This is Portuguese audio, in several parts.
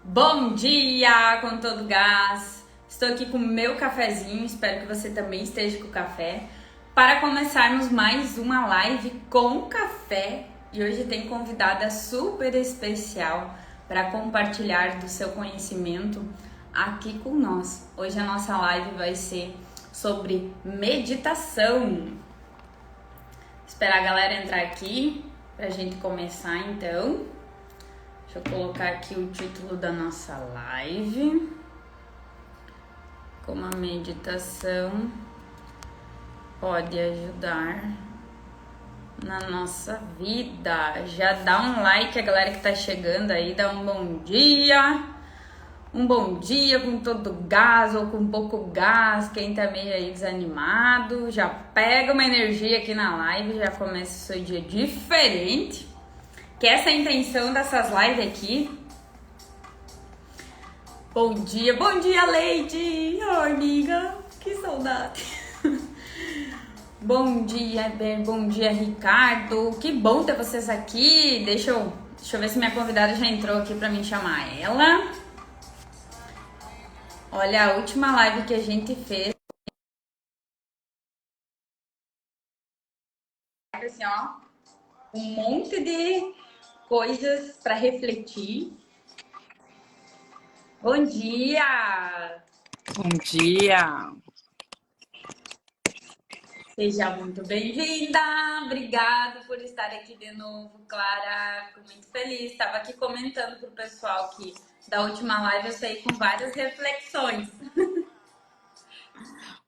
Bom dia com todo gás. Estou aqui com o meu cafezinho, espero que você também esteja com o café, para começarmos mais uma live com café. E hoje tem convidada super especial para compartilhar do seu conhecimento aqui com nós. Hoje a nossa live vai ser sobre meditação. Esperar a galera entrar aqui para a gente começar então. Deixa eu colocar aqui o título da nossa live. Como a meditação pode ajudar na nossa vida. Já dá um like, a galera que tá chegando aí, dá um bom dia. Um bom dia com todo gás ou com pouco gás, quem tá meio aí desanimado. Já pega uma energia aqui na live, já começa o seu dia diferente. Que essa é a intenção dessas lives aqui. Bom dia, Leide! Ai, amiga, que saudade! Bom dia, Ber, bom dia, Ricardo! Que bom ter vocês aqui! Deixa eu ver se minha convidada já entrou aqui pra mim chamar ela. Olha, a última live que a gente fez, assim, ó, um monte de coisas pra refletir. Bom dia! Bom dia! Seja muito bem-vinda! Obrigada por estar aqui de novo, Clara. Fico muito feliz. Estava aqui comentando pro pessoal que da última live eu saí com várias reflexões.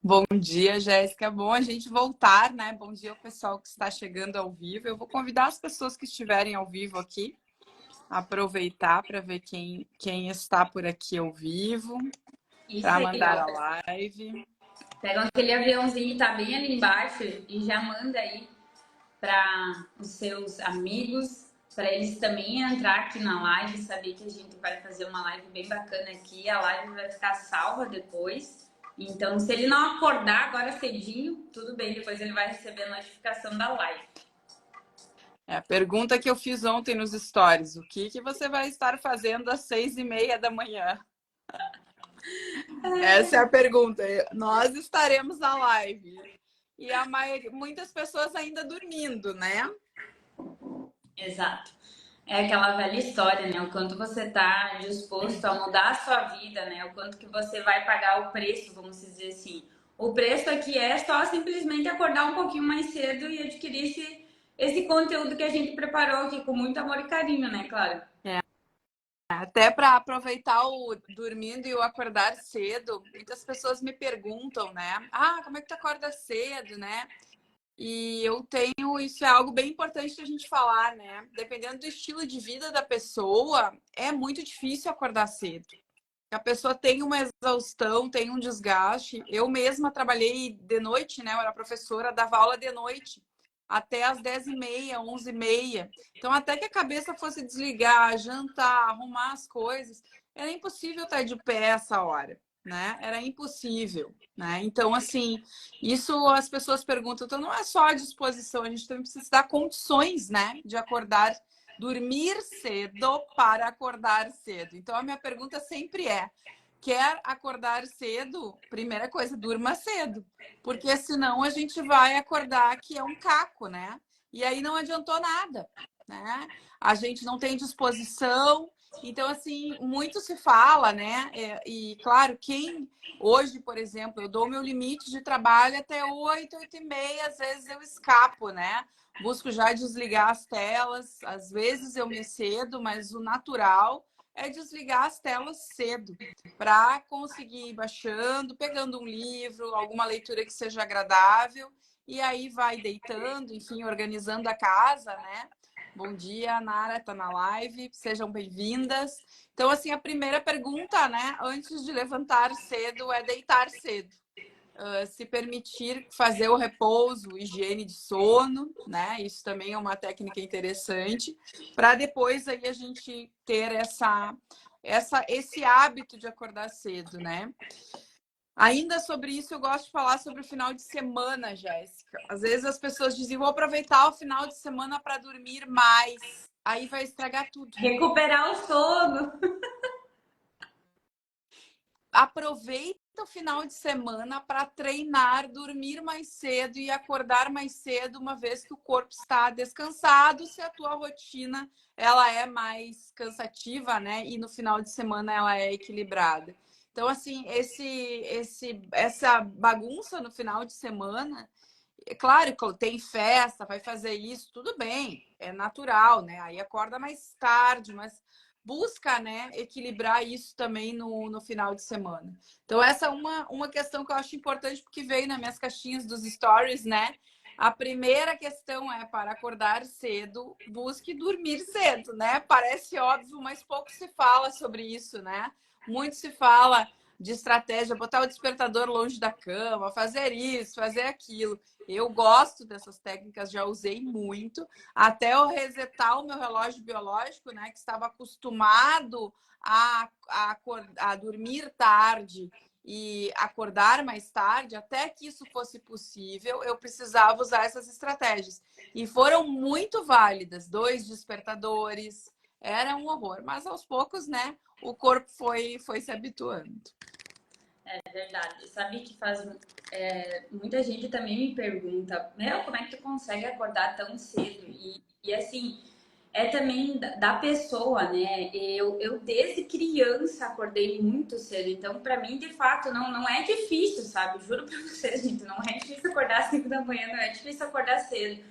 Bom dia, Jéssica. Bom a gente voltar, né? Bom dia ao pessoal que está chegando ao vivo. Eu vou convidar as pessoas que estiverem ao vivo aqui a aproveitar para ver quem está por aqui ao vivo, Isso para aí, mandar ó. a live. Pega aquele aviãozinho que tá bem ali embaixo e já manda aí para os seus amigos, para eles também entrar aqui na live, saber que a gente vai fazer uma live bem bacana aqui. A live vai ficar salva depois. Então, se ele não acordar agora cedinho, tudo bem, depois ele vai receber a notificação da live. É a pergunta que eu fiz ontem nos stories. O que você vai estar fazendo às 6h30 da manhã? Essa é a pergunta. Nós estaremos na live. E muitas pessoas ainda dormindo, né? Exato. É aquela velha história, né? O quanto você está disposto a mudar a sua vida, né? O quanto que você vai pagar o preço, vamos dizer assim. O preço aqui é só simplesmente acordar um pouquinho mais cedo e adquirir esse conteúdo que a gente preparou aqui com muito amor e carinho, né, claro? Até para aproveitar o dormindo e o acordar cedo, muitas pessoas me perguntam, né? Ah, como é que tu acorda cedo, né? E eu tenho, isso é algo bem importante da gente falar, né? Dependendo do estilo de vida da pessoa, é muito difícil acordar cedo. A pessoa tem uma exaustão, tem um desgaste. Eu mesma trabalhei de noite, né? Eu era professora, dava aula de noite até às 10h30, 11h30. Então, até que a cabeça fosse desligar, jantar, arrumar as coisas, era impossível estar de pé essa hora, né? Era impossível, né? Então, assim, isso as pessoas perguntam. Então, não é só a disposição, a gente também precisa dar condições, né? De acordar, dormir cedo para acordar cedo. Então, a minha pergunta sempre é: quer acordar cedo? Primeira coisa, durma cedo. Porque senão a gente vai acordar que é um caco, né? E aí não adiantou nada, né? A gente não tem disposição. Então, assim, muito se fala, né? E, claro, quem hoje, por exemplo, eu dou meu limite de trabalho até 8, 8h30, às vezes eu escapo, né? Busco já desligar as telas, às vezes eu me excedo, mas o natural é desligar as telas cedo para conseguir ir baixando, pegando um livro, alguma leitura que seja agradável, e aí vai deitando, enfim, organizando a casa, né? Bom dia, a Nara está na live, sejam bem-vindas. Então, assim, a primeira pergunta, né, antes de levantar cedo, é deitar cedo. Se permitir fazer o repouso, higiene de sono, né? Isso também é uma técnica interessante, para depois aí a gente ter esse hábito de acordar cedo, né? Ainda sobre isso, eu gosto de falar sobre o final de semana, Jéssica. Às vezes as pessoas dizem, vou aproveitar o final de semana para dormir mais. Aí vai estragar tudo. Recuperar o sono. aproveita o final de semana para treinar, dormir mais cedo e acordar mais cedo, uma vez que o corpo está descansado, se a tua rotina ela é mais cansativa, né? E no final de semana ela é equilibrada. Então, assim, essa bagunça no final de semana, é claro que tem festa, vai fazer isso, tudo bem, é natural, né? Aí acorda mais tarde, mas busca, né, equilibrar isso também no final de semana. Então, essa é uma questão que eu acho importante, porque veio nas minhas caixinhas dos stories, né? A primeira questão é para acordar cedo, busque dormir cedo, né? Parece óbvio, mas pouco se fala sobre isso, né? Muito se fala de estratégia, botar o despertador longe da cama, fazer isso, fazer aquilo. Eu gosto dessas técnicas, já usei muito, até eu resetar o meu relógio biológico, né, que estava acostumado a dormir tarde e acordar mais tarde, até que isso fosse possível, eu precisava usar essas estratégias. E foram muito válidas, 2 despertadores, era um horror, mas aos poucos, né, o corpo foi se habituando. É verdade. Sabe que faz. Muita gente também me pergunta, meu, como é que tu consegue acordar tão cedo? E assim, é também da pessoa, né? Eu desde criança acordei muito cedo, então para mim, de fato, não é difícil, sabe? Juro pra vocês, gente, não é difícil acordar às 5 da manhã, não é difícil acordar cedo.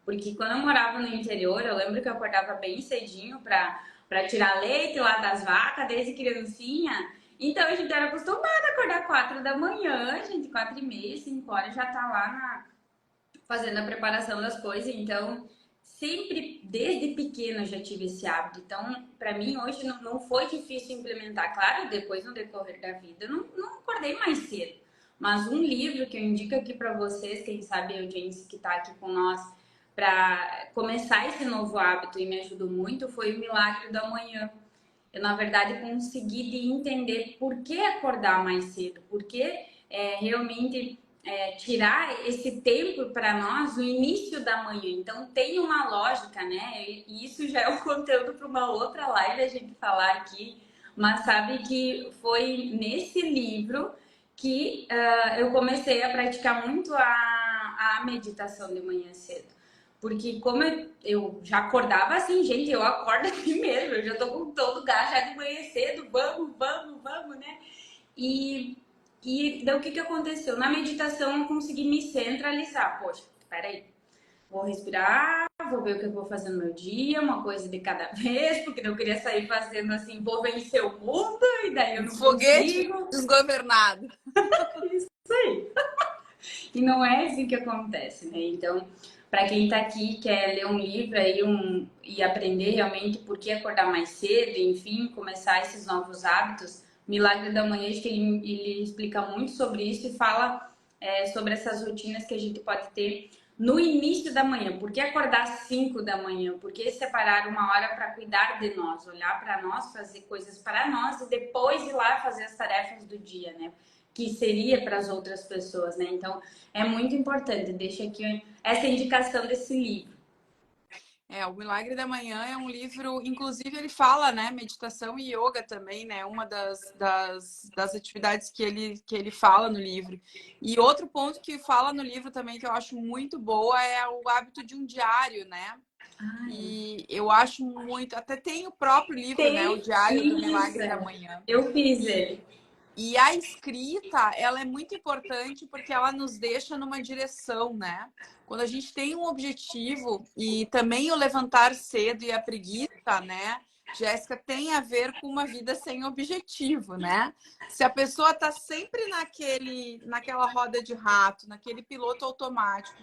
Porque quando eu morava no interior, eu lembro que eu acordava bem cedinho para tirar leite lá das vacas, desde criancinha. Então a gente era acostumada a acordar 4 da manhã, gente, 4h30, 5 horas já tá lá fazendo a preparação das coisas. Então, sempre, desde pequena, eu já tive esse hábito. Então, para mim, hoje não foi difícil implementar. Claro, depois, no decorrer da vida, eu não acordei mais cedo. Mas um livro que eu indico aqui para vocês, quem sabe a audiência que está aqui com nós, para começar esse novo hábito e me ajudou muito, foi O Milagre da Manhã. Eu, na verdade, consegui de entender por que acordar mais cedo, por que realmente tirar esse tempo para nós no início da manhã. Então, tem uma lógica, né? E isso já é um conteúdo para uma outra live a gente falar aqui, mas sabe que foi nesse livro que eu comecei a praticar muito a meditação de manhã cedo. Porque como eu já acordava assim, gente, eu acordo assim mesmo, eu já tô com todo o gás já de manhã cedo, vamos, né? E daí o que aconteceu? Na meditação eu consegui me centralizar. Poxa, peraí, vou respirar, vou ver o que eu vou fazer no meu dia, uma coisa de cada vez, porque eu queria sair fazendo assim, vou vencer o mundo, e daí eu não Foguete consigo. desgovernado. Isso aí. E não é assim que acontece, né? Então, para quem está aqui, quer ler um livro aí e aprender realmente por que acordar mais cedo, enfim, começar esses novos hábitos, Milagre da Manhã, acho que ele explica muito sobre isso e fala sobre essas rotinas que a gente pode ter no início da manhã. Por que acordar às 5 da manhã? Por que separar uma hora para cuidar de nós, olhar para nós, fazer coisas para nós e depois ir lá fazer as tarefas do dia, né? Que seria para as outras pessoas, né? Então, é muito importante. Deixa aqui essa indicação desse livro. O Milagre da Manhã é um livro, inclusive ele fala, né, meditação e yoga também, né, uma das atividades que ele fala no livro. E outro ponto que fala no livro também que eu acho muito boa é o hábito de um diário, né? Ai, E eu acho muito, até tem o próprio livro, né, o tem Diário do isso. Milagre da Manhã. Eu fiz ele. E a escrita, ela é muito importante porque ela nos deixa numa direção, né? Quando a gente tem um objetivo e também o levantar cedo e a preguiça, né? Jéssica, tem a ver com uma vida sem objetivo, né? Se a pessoa tá sempre naquela roda de rato, naquele piloto automático,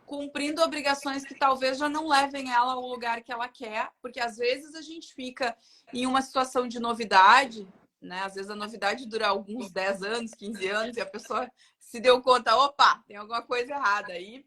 cumprindo obrigações que talvez já não levem ela ao lugar que ela quer, porque às vezes a gente fica em uma situação de novidade, né? Às vezes a novidade dura alguns 10 anos, 15 anos, e a pessoa se deu conta, opa, tem alguma coisa errada aí.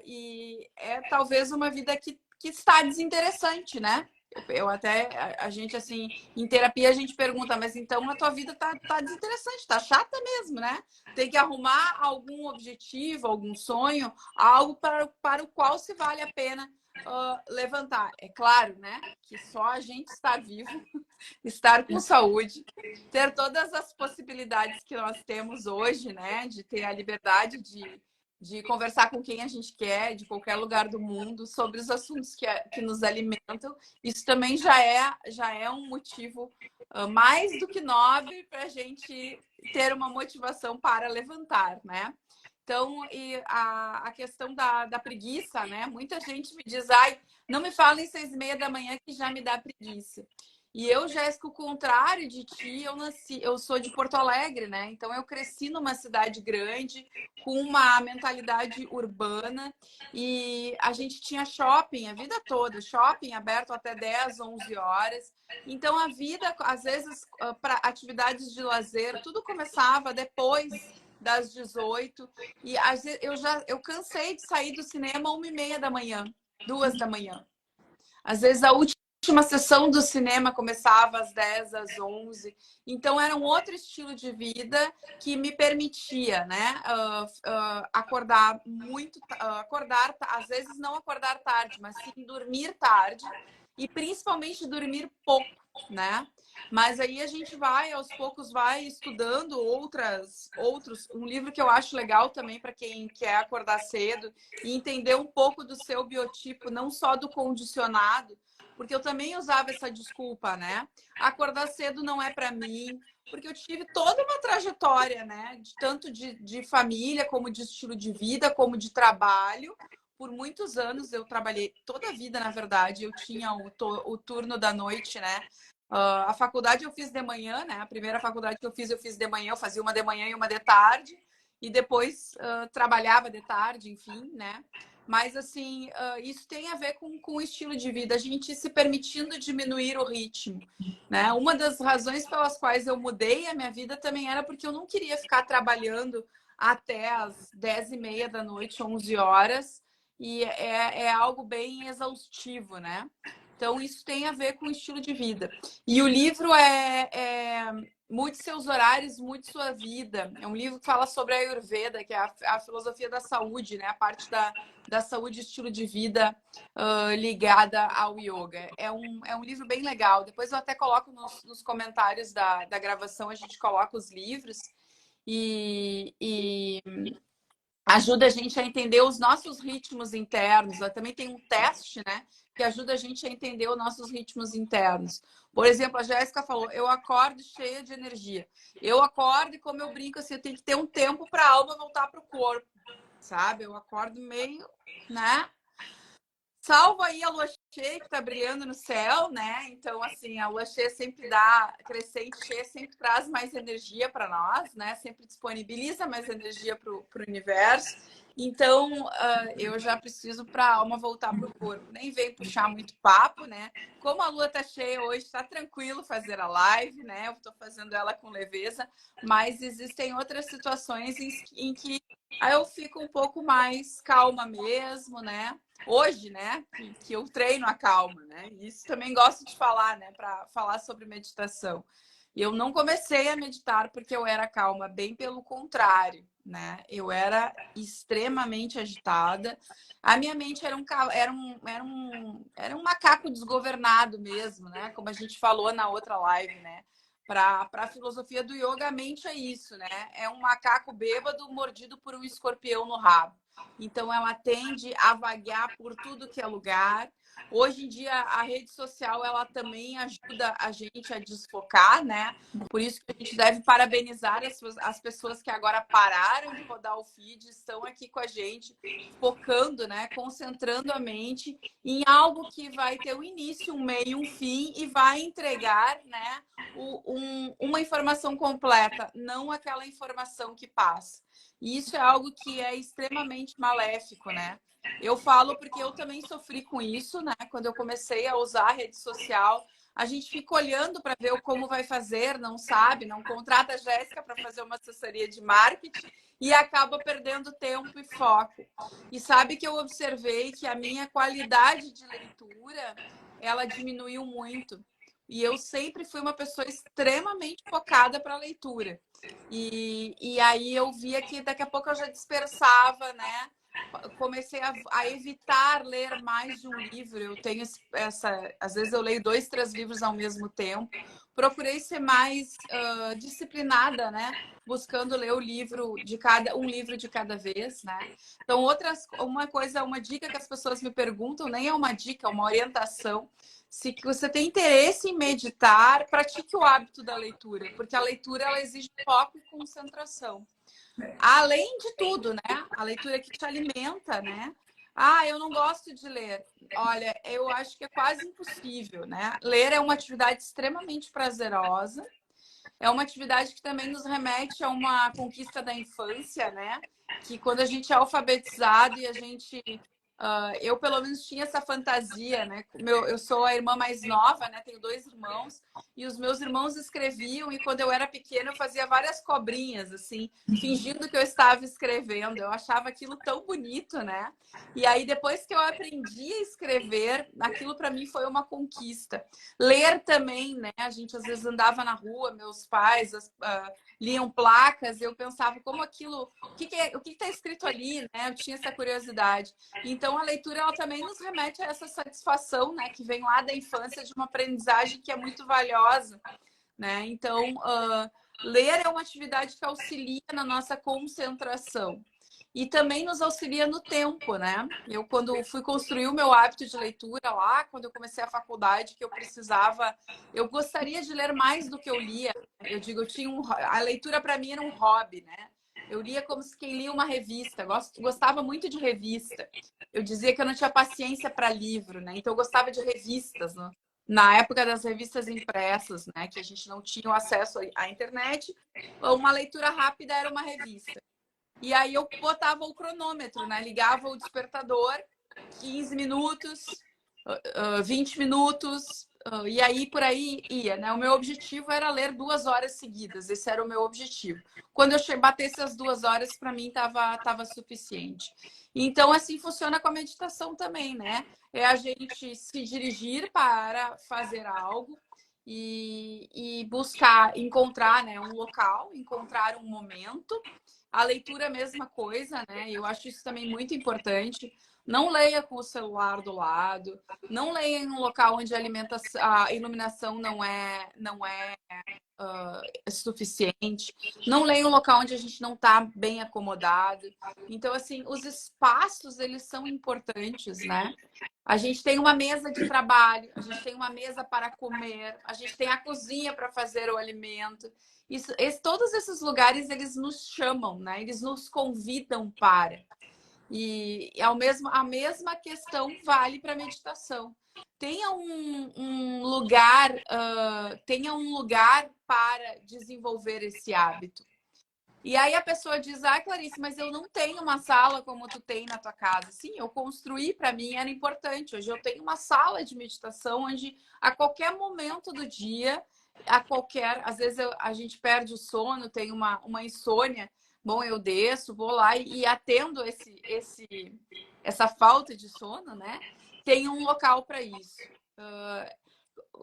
E é talvez uma vida que está desinteressante, né? Eu até, a gente assim, em terapia a gente pergunta, mas então a tua vida tá desinteressante, tá chata mesmo, né? Tem que arrumar algum objetivo, algum sonho, algo para o qual se vale a pena levantar. É claro, né, que só a gente estar vivo, estar com saúde, ter todas as possibilidades que nós temos hoje, né, de ter a liberdade de conversar com quem a gente quer, de qualquer lugar do mundo, sobre os assuntos que nos alimentam. Isso também já é um motivo mais do que nobre para a gente ter uma motivação para levantar, né? Então, e a questão da preguiça, né? Muita gente me diz, ai, não me fala em 6:30 da manhã que já me dá preguiça. E eu, Jéssica, o contrário de ti, eu sou de Porto Alegre, né? Então eu cresci numa cidade grande, com uma mentalidade urbana, e a gente tinha shopping a vida toda, shopping aberto até 10, 11 horas. Então a vida, às vezes, para atividades de lazer, tudo começava depois das 18. E às vezes, eu cansei de sair do cinema 1:30 da manhã, 2 da manhã. Às vezes a última sessão do cinema começava às 10, às 11. Então era um outro estilo de vida que me permitia, né, acordar muito, acordar, às vezes não acordar tarde, mas sim dormir tarde e principalmente dormir pouco, né? Mas aí a gente vai, aos poucos, vai estudando outros. Um livro que eu acho legal também para quem quer acordar cedo e entender um pouco do seu biotipo, não só do condicionado, porque eu também usava essa desculpa, né? Acordar cedo não é para mim, porque eu tive toda uma trajetória, né? Tanto de família, como de estilo de vida, como de trabalho. Por muitos anos eu trabalhei, toda a vida, na verdade, eu tinha o turno da noite, né? A faculdade eu fiz de manhã, né? A primeira faculdade que eu fiz de manhã, eu fazia uma de manhã e uma de tarde, e depois trabalhava de tarde, enfim, né? Mas, assim, isso tem a ver com o estilo de vida, a gente se permitindo diminuir o ritmo, né? Uma das razões pelas quais eu mudei a minha vida também era porque eu não queria ficar trabalhando até as 10:30 da noite, 11 horas, e é algo bem exaustivo, né? Então, isso tem a ver com o estilo de vida. E o livro é Mude Seus Horários, Mude Sua Vida. É um livro que fala sobre a Ayurveda, que é a filosofia da saúde, né? A parte da saúde e estilo de vida ligada ao yoga. É um livro bem legal. Depois eu até coloco nos comentários da gravação, a gente coloca os livros e ajuda a gente a entender os nossos ritmos internos. Também tem um teste, né, que ajuda a gente a entender os nossos ritmos internos. Por exemplo, a Jéssica falou, eu acordo cheia de energia. Eu acordo e, como eu brinco, assim, eu tenho que ter um tempo para a alma voltar para o corpo, sabe? Eu acordo meio, né? Salvo aí a lua cheia que está brilhando no céu, né? Então, assim, a lua cheia sempre dá, crescente cheia sempre traz mais energia para nós, né? Sempre disponibiliza mais energia para o universo. Então, eu já preciso para a alma voltar para o corpo. Nem vem puxar muito papo, né? Como a lua tá cheia hoje, está tranquilo fazer a live, né? Eu estou fazendo ela com leveza, mas existem outras situações em que aí eu fico um pouco mais calma mesmo, né? Hoje, né, que eu treino a calma, né? Isso também gosto de falar, né, para falar sobre meditação. E eu não comecei a meditar porque eu era calma, bem pelo contrário, né? Eu era extremamente agitada. A minha mente era um macaco desgovernado mesmo, né? Como a gente falou na outra live, né? Para a filosofia do yoga, a mente é isso, né? É um macaco bêbado mordido por um escorpião no rabo. Então, ela tende a vaguear por tudo que é lugar. Hoje em dia, a rede social, ela também ajuda a gente a desfocar, né? Por isso que a gente deve parabenizar as pessoas que agora pararam de rodar o feed, estão aqui com a gente, focando, né? Concentrando a mente em algo que vai ter um início, um meio, um fim e vai entregar, né? Uma informação completa, não aquela informação que passa. E isso é algo que é extremamente maléfico, né? Eu falo porque eu também sofri com isso, né? Quando eu comecei a usar a rede social, a gente fica olhando para ver como vai fazer, não sabe, não contrata a Jéssica para fazer uma assessoria de marketing e acaba perdendo tempo e foco. E sabe que eu observei que a minha qualidade de leitura, ela diminuiu muito. E eu sempre fui uma pessoa extremamente focada para a leitura. E aí eu via que daqui a pouco eu já dispersava, né? comecei a evitar ler mais de um livro. Eu tenho às vezes eu leio 2, 3 livros ao mesmo tempo. Procurei ser mais disciplinada, né? Buscando ler um livro de cada vez, né? Então, uma dica que as pessoas me perguntam, nem é uma dica, é uma orientação. Se você tem interesse em meditar, pratique o hábito da leitura, porque a leitura ela exige foco e concentração. Além de tudo, né? A leitura que te alimenta, né? Ah, eu não gosto de ler. Olha, eu acho que é quase impossível, né? Ler é uma atividade extremamente prazerosa. É uma atividade que também nos remete a uma conquista da infância, né? Que quando a gente é alfabetizado e a gente eu, pelo menos, tinha essa fantasia, né? Eu sou a irmã mais nova, né? Tenho 2 irmãos. E os meus irmãos escreviam. E quando eu era pequena, eu fazia várias cobrinhas, assim, fingindo que eu estava escrevendo. Eu achava aquilo tão bonito, né? E aí, depois que eu aprendi a escrever, aquilo para mim foi uma conquista. Ler também, né? A gente às vezes andava na rua, meus pais liam placas. Eu pensava como aquilo... O que está escrito ali, né? Eu tinha essa curiosidade. Então, a leitura ela também nos remete a essa satisfação, né, que vem lá da infância, de uma aprendizagem que é muito valiosa, né? Então, ler é uma atividade que auxilia na nossa concentração e também nos auxilia no tempo, né? Eu, quando fui construir o meu hábito de leitura lá, quando eu comecei a faculdade, que eu gostaria de ler mais do que eu lia. Eu digo, a leitura para mim era um hobby, né? Eu lia como se quem lia uma revista. Gostava muito de revista. Eu dizia que eu não tinha paciência para livro, né? Então eu gostava de revistas, né? Na época das revistas impressas, né? Que a gente não tinha o acesso à internet. Uma leitura rápida era uma revista. E aí eu botava o cronômetro, né? Ligava o despertador, 15 minutos, 20 minutos, e aí por aí ia, né? O meu objetivo era ler 2 horas seguidas, esse era o meu objetivo. Quando eu batesse as 2 horas, para mim tava suficiente. Então, assim funciona com a meditação também, né? É a gente se dirigir para fazer algo e buscar, encontrar, né, um local, encontrar um momento. A leitura é a mesma coisa, né? Eu acho isso também muito importante. Não leia com o celular do lado, não leia em um local onde a iluminação não é suficiente, não leia em um local onde a gente não está bem acomodado. Então, assim, os espaços, eles são importantes, né? A gente tem uma mesa de trabalho, a gente tem uma mesa para comer, a gente tem a cozinha para fazer o alimento. Todos esses lugares, eles nos chamam, né? Eles nos convidam para. E a mesma questão vale para a meditação. Tenha um lugar para desenvolver esse hábito. E aí a pessoa diz, Clarice, mas eu não tenho uma sala como tu tem na tua casa. Sim, eu construí, para mim era importante. Hoje eu tenho uma sala de meditação onde a qualquer momento do dia, às vezes a gente perde o sono, tem uma insônia. Bom, eu desço, vou lá e atendo essa falta de sono, né? Tem um local para isso.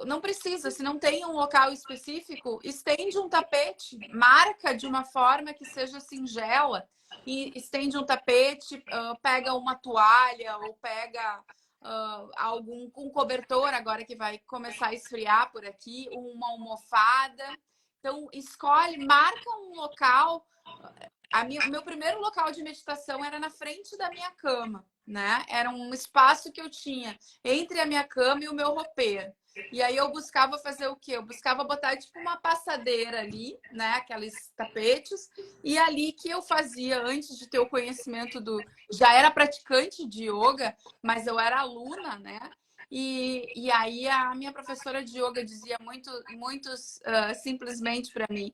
Não precisa, se não tem um local específico, estende um tapete, marca de uma forma que seja singela e estende um tapete, pega uma toalha ou pega um cobertor, agora que vai começar a esfriar por aqui, uma almofada. Então, marca um local. Meu primeiro local de meditação era na frente da minha cama, né? Era um espaço que eu tinha entre a minha cama e o meu roupeiro. E aí eu buscava fazer o quê? Eu buscava botar tipo uma passadeira ali, né? Aqueles tapetes. E ali que eu fazia, antes de ter o conhecimento Já era praticante de yoga, mas eu era aluna, né? E aí a minha professora de yoga dizia simplesmente para mim,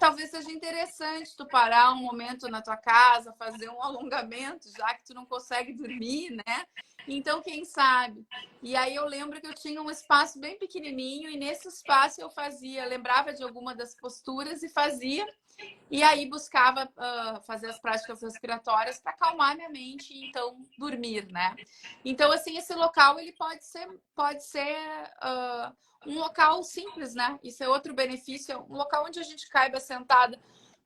talvez seja interessante tu parar um momento na tua casa, fazer um alongamento, já que tu não consegue dormir, né? Então, quem sabe? E aí eu lembro que eu tinha um espaço bem pequenininho e nesse espaço eu lembrava de alguma das posturas e fazia. E aí buscava fazer as práticas respiratórias para acalmar minha mente e então dormir, né? Então, assim, esse local ele pode ser um local simples, né? Isso é outro benefício, é um local onde a gente caiba sentada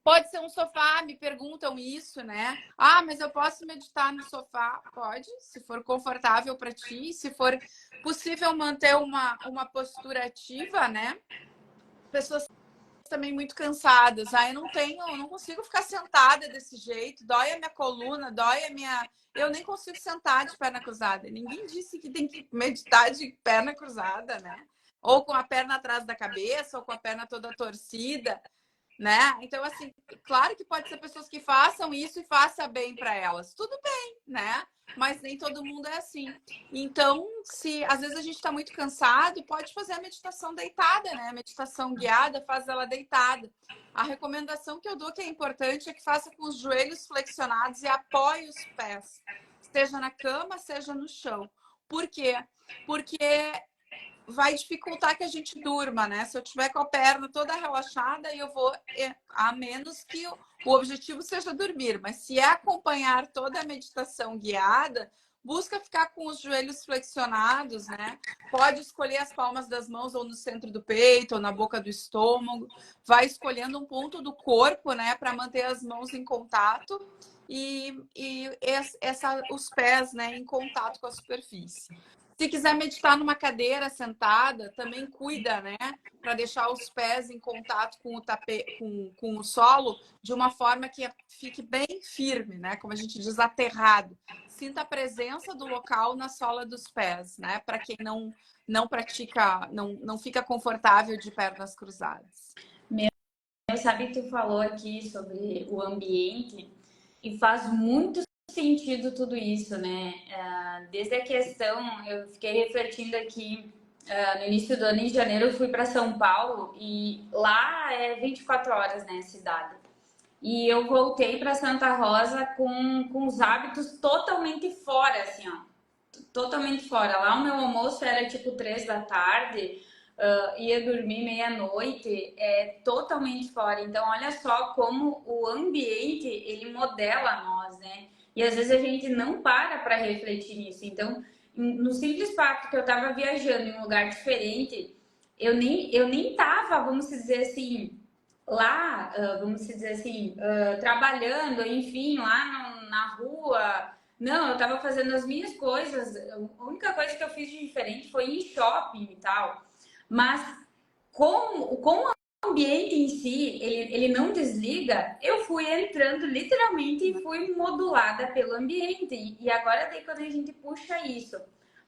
Pode ser um sofá, me perguntam isso, né? Ah, mas eu posso meditar no sofá? Pode, se for confortável para ti, se for possível manter uma postura ativa, né? Pessoas também muito cansadas. Ah, eu não consigo ficar sentada desse jeito, dói a minha coluna, dói a minha. Eu nem consigo sentar de perna cruzada. Ninguém disse que tem que meditar de perna cruzada, né? Ou com a perna atrás da cabeça, ou com a perna toda torcida, né? Então, assim, claro que pode ser pessoas que façam isso e faça bem para elas. Tudo bem, né? Mas nem todo mundo é assim. Então, se às vezes a gente está muito cansado, pode fazer a meditação deitada, né? A meditação guiada, faz ela deitada. A recomendação que eu dou que é importante é que faça com os joelhos flexionados e apoie os pés, seja na cama, seja no chão. Por quê? Porque vai dificultar que a gente durma, né? Se eu tiver com a perna toda relaxada, eu vou, a menos que o objetivo seja dormir, mas se é acompanhar toda a meditação guiada, busca ficar com os joelhos flexionados, né? Pode escolher as palmas das mãos ou no centro do peito ou na boca do estômago, vai escolhendo um ponto do corpo, né, para manter as mãos em contato os pés, né, em contato com a superfície. Se quiser meditar numa cadeira sentada, também cuida, né? Para deixar os pés em contato com o tapete, com o solo, de uma forma que fique bem firme, né? Como a gente diz, aterrado. Sinta a presença do local na sola dos pés, né? Para quem não pratica, não fica confortável de pernas cruzadas. Sabe que tu falou aqui sobre o ambiente e faz muito sentido tudo isso, né? Desde a questão, eu fiquei refletindo aqui, no início do ano, em janeiro, eu fui para São Paulo e lá é 24 horas, né, cidade. E eu voltei para Santa Rosa com os hábitos totalmente fora, assim, ó. Totalmente fora. Lá o meu almoço era tipo 3 da tarde, ia dormir meia-noite, é totalmente fora. Então, olha só como o ambiente, ele modela nós, né? E às vezes a gente não para refletir nisso. Então, no simples fato que eu tava viajando em um lugar diferente, eu nem tava, vamos dizer assim, lá, vamos dizer assim, trabalhando, enfim, lá na rua. Não, eu tava fazendo as minhas coisas. A única coisa que eu fiz de diferente foi ir em shopping e tal. Mas com o ambiente em si, ele não desliga, eu fui entrando literalmente e fui modulada pelo ambiente. E agora daí quando a gente puxa isso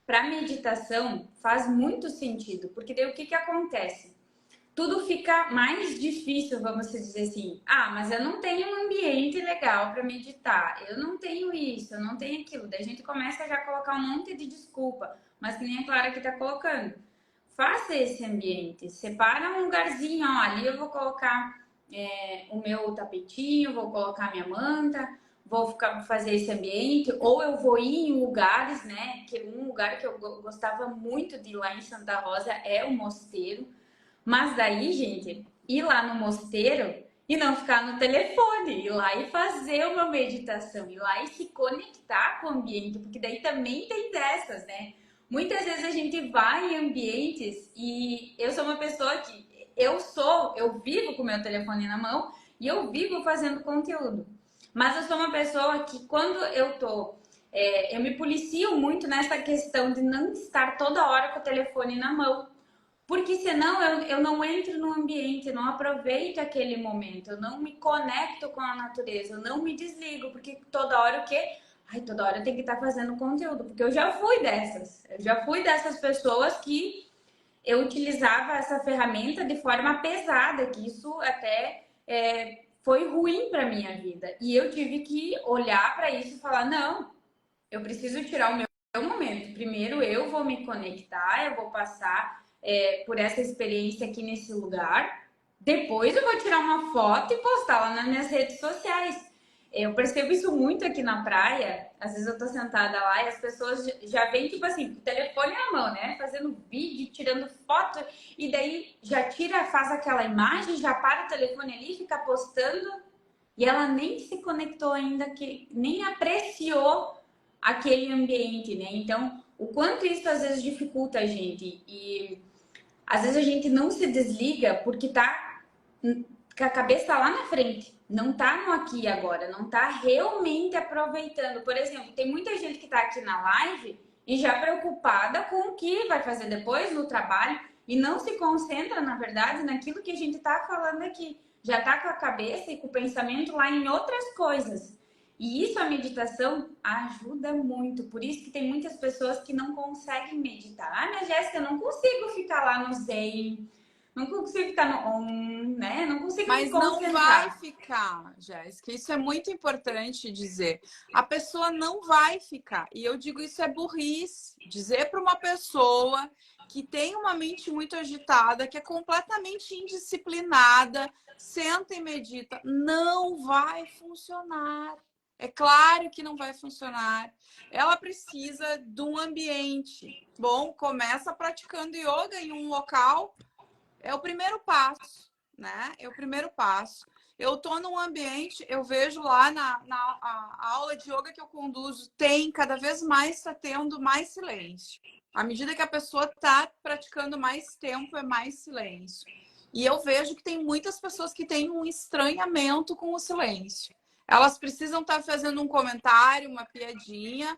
para meditação, faz muito sentido, porque daí o que acontece? Tudo fica mais difícil, vamos dizer assim. Ah, mas eu não tenho um ambiente legal para meditar. Eu não tenho isso, eu não tenho aquilo. Daí a gente começa já a colocar um monte de desculpa, mas que nem a Clara que tá colocando. Faça esse ambiente, separa um lugarzinho, ó, ali eu vou colocar o meu tapetinho, vou colocar minha manta, fazer esse ambiente, ou eu vou ir em lugares, né? Que um lugar que eu gostava muito de ir lá em Santa Rosa é o mosteiro. Mas daí, gente, ir lá no mosteiro e não ficar no telefone, ir lá e fazer uma meditação, ir lá e se conectar com o ambiente, porque daí também tem dessas, né? Muitas vezes a gente vai em ambientes e eu sou uma pessoa que eu vivo com o meu telefone na mão e eu vivo fazendo conteúdo. Mas eu sou uma pessoa que quando eu me policio muito nessa questão de não estar toda hora com o telefone na mão. Porque senão eu não entro no ambiente, eu não aproveito aquele momento, eu não me conecto com a natureza, eu não me desligo, porque toda hora o quê? Ai, toda hora eu tenho que estar fazendo conteúdo, porque eu já fui dessas. Eu já fui dessas pessoas que eu utilizava essa ferramenta de forma pesada, que isso até foi ruim para minha vida. E eu tive que olhar para isso e falar, não, eu preciso tirar o meu momento. Primeiro eu vou me conectar, eu vou passar por essa experiência aqui nesse lugar. Depois eu vou tirar uma foto e postar lá nas minhas redes sociais. Eu percebo isso muito aqui na praia. Às vezes eu tô sentada lá e as pessoas já vêm, tipo assim, com o telefone na mão, né? Fazendo vídeo, tirando foto. E daí já tira, faz aquela imagem, já para o telefone ali, fica postando. E ela nem se conectou ainda, nem apreciou aquele ambiente, né? Então, o quanto isso às vezes dificulta a gente. E às vezes a gente não se desliga porque tá que a cabeça tá lá na frente, não tá no aqui e agora, não tá realmente aproveitando. Por exemplo, tem muita gente que tá aqui na live e já preocupada com o que vai fazer depois no trabalho e não se concentra, na verdade, naquilo que a gente tá falando aqui. Já tá com a cabeça e com o pensamento lá em outras coisas. E isso a meditação ajuda muito. Por isso que tem muitas pessoas que não conseguem meditar. Ah, minha Jéssica, eu não consigo ficar lá no Zen, não consigo ficar no Om, né? Não consigo me Mas não vai concentrar. ficar, Jéssica. Isso é muito importante dizer. A pessoa não vai ficar. E eu digo isso é burrice. Dizer para uma pessoa que tem uma mente muito agitada, que é completamente indisciplinada, senta e medita, não vai funcionar. É claro que não vai funcionar. Ela precisa de um ambiente. Bom, começa praticando yoga em um local. É o primeiro passo, né? É o primeiro passo. Eu estou num ambiente, eu vejo lá a aula de yoga que eu conduzo, tem cada vez mais, está tendo mais silêncio. À medida que a pessoa está praticando mais tempo, é mais silêncio. E eu vejo que tem muitas pessoas que têm um estranhamento com o silêncio. Elas precisam estar fazendo um comentário, uma piadinha.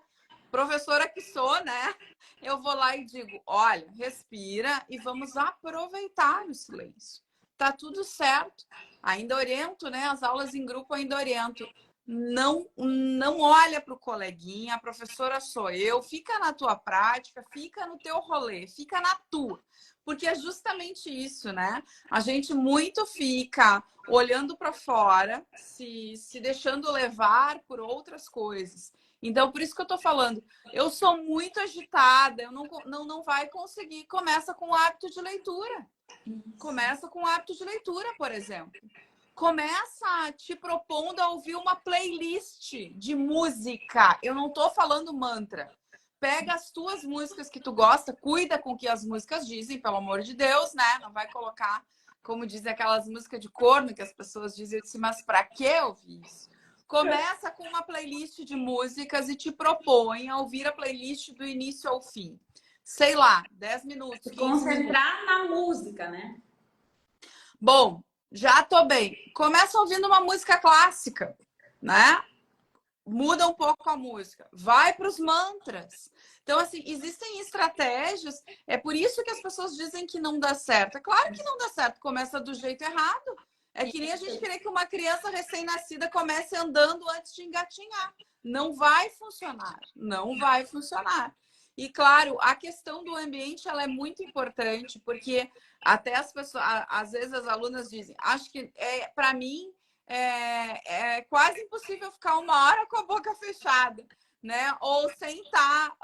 Professora que sou, né? Eu vou lá e digo, olha, respira e vamos aproveitar o silêncio. Tá tudo certo. Ainda oriento, né? As aulas em grupo ainda oriento. Não olha para o coleguinha, a professora sou eu, fica na tua prática, fica no teu rolê, fica na tua. Porque é justamente isso, né? A gente muito fica olhando para fora, se deixando levar por outras coisas. Então, por isso que eu tô falando, eu sou muito agitada, eu não vai conseguir. Começa com o hábito de leitura. Começa com o hábito de leitura, por exemplo. Começa te propondo a ouvir uma playlist de música. Eu não tô falando mantra. Pega as tuas músicas que tu gosta, cuida com o que as músicas dizem, pelo amor de Deus, né? Não vai colocar, como dizem aquelas músicas de corno que as pessoas dizem, eu disse, mas pra que ouvir isso? Começa com uma playlist de músicas e te propõe a ouvir a playlist do início ao fim. Sei lá, 10 minutos, Se 15 minutos. concentrar na música, né? Bom, já tô bem. Começa ouvindo uma música clássica, né? Muda um pouco a música. Vai para os mantras. Então, assim, existem estratégias. É por isso que as pessoas dizem que não dá certo. É claro que não dá certo. Começa do jeito errado. É que nem a gente querer que uma criança recém-nascida comece andando antes de engatinhar. Não vai funcionar. Não vai funcionar. E, claro, a questão do ambiente ela é muito importante, porque até as pessoas, às vezes as alunas dizem, acho que para mim é quase impossível ficar uma hora com a boca fechada, né? Ou sem estar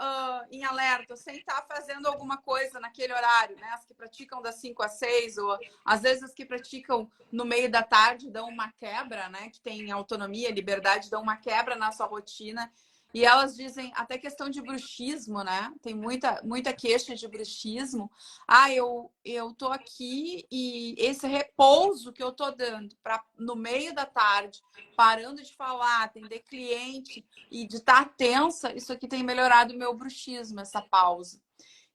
em alerta, sem estar fazendo alguma coisa naquele horário, né? As que praticam das 5 às 6, ou às vezes as que praticam no meio da tarde dão uma quebra, né? Que tem autonomia, liberdade, dão uma quebra na sua rotina. E elas dizem até questão de bruxismo, né? Tem muita queixa de bruxismo. Ah, eu tô aqui e esse repouso que eu tô dando para no meio da tarde, parando de falar, atender cliente e de estar tensa, isso aqui tem melhorado o meu bruxismo, essa pausa.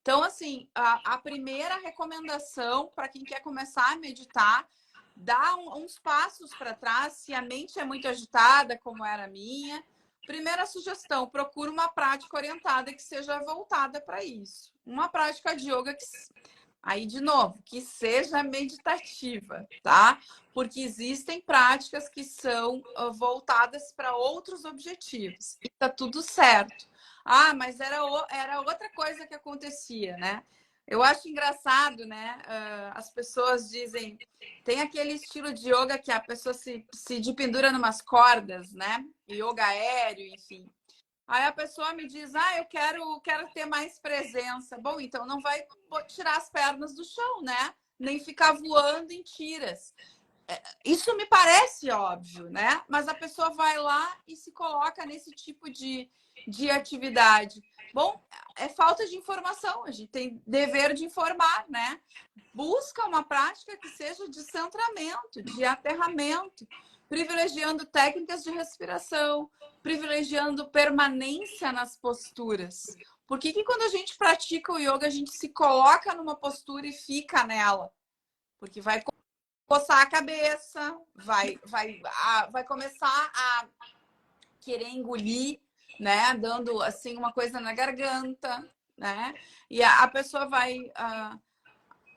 Então, assim, a primeira recomendação para quem quer começar a meditar, dá uns passos para trás, se a mente é muito agitada, como era a minha. Primeira sugestão, procura uma prática orientada que seja voltada para isso. Uma prática de yoga que, aí de novo, que seja meditativa, tá? Porque existem práticas que são voltadas para outros objetivos. E tá tudo certo. Ah, mas era outra coisa que acontecia, né? Eu acho engraçado, né? As pessoas dizem, tem aquele estilo de yoga que a pessoa se pendura numas cordas, né? Yoga aéreo, enfim. Aí a pessoa me diz, eu quero ter mais presença. Bom, então não vai tirar as pernas do chão, né? Nem ficar voando em tiras. Isso me parece óbvio, né? Mas a pessoa vai lá e se coloca nesse tipo de atividade. Bom, é falta de informação, a gente tem dever de informar, né? Busca uma prática que seja de centramento, de aterramento, privilegiando técnicas de respiração, privilegiando permanência nas posturas. Por que quando a gente pratica o yoga, a gente se coloca numa postura e fica nela? Porque vai coçar a cabeça, vai começar a querer engolir, né? Dando assim uma coisa na garganta, né? E a pessoa vai,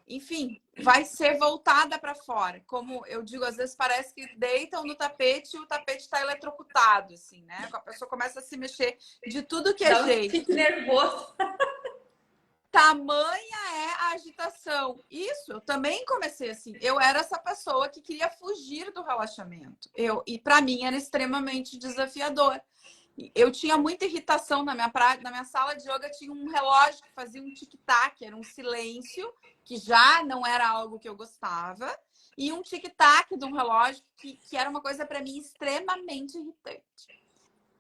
enfim, vai ser voltada para fora. Como eu digo, às vezes parece que deitam no tapete e o tapete está eletrocutado, assim, né? A pessoa começa a se mexer de tudo que é Dá um jeito. tique nervoso. Tamanha é a agitação. Isso, eu também comecei assim. Eu era essa pessoa que queria fugir do relaxamento. E para mim era extremamente desafiador. Eu tinha muita irritação na minha sala de yoga, tinha um relógio que fazia um tic-tac, era um silêncio, que já não era algo que eu gostava, e um tic-tac de um relógio que era uma coisa para mim extremamente irritante.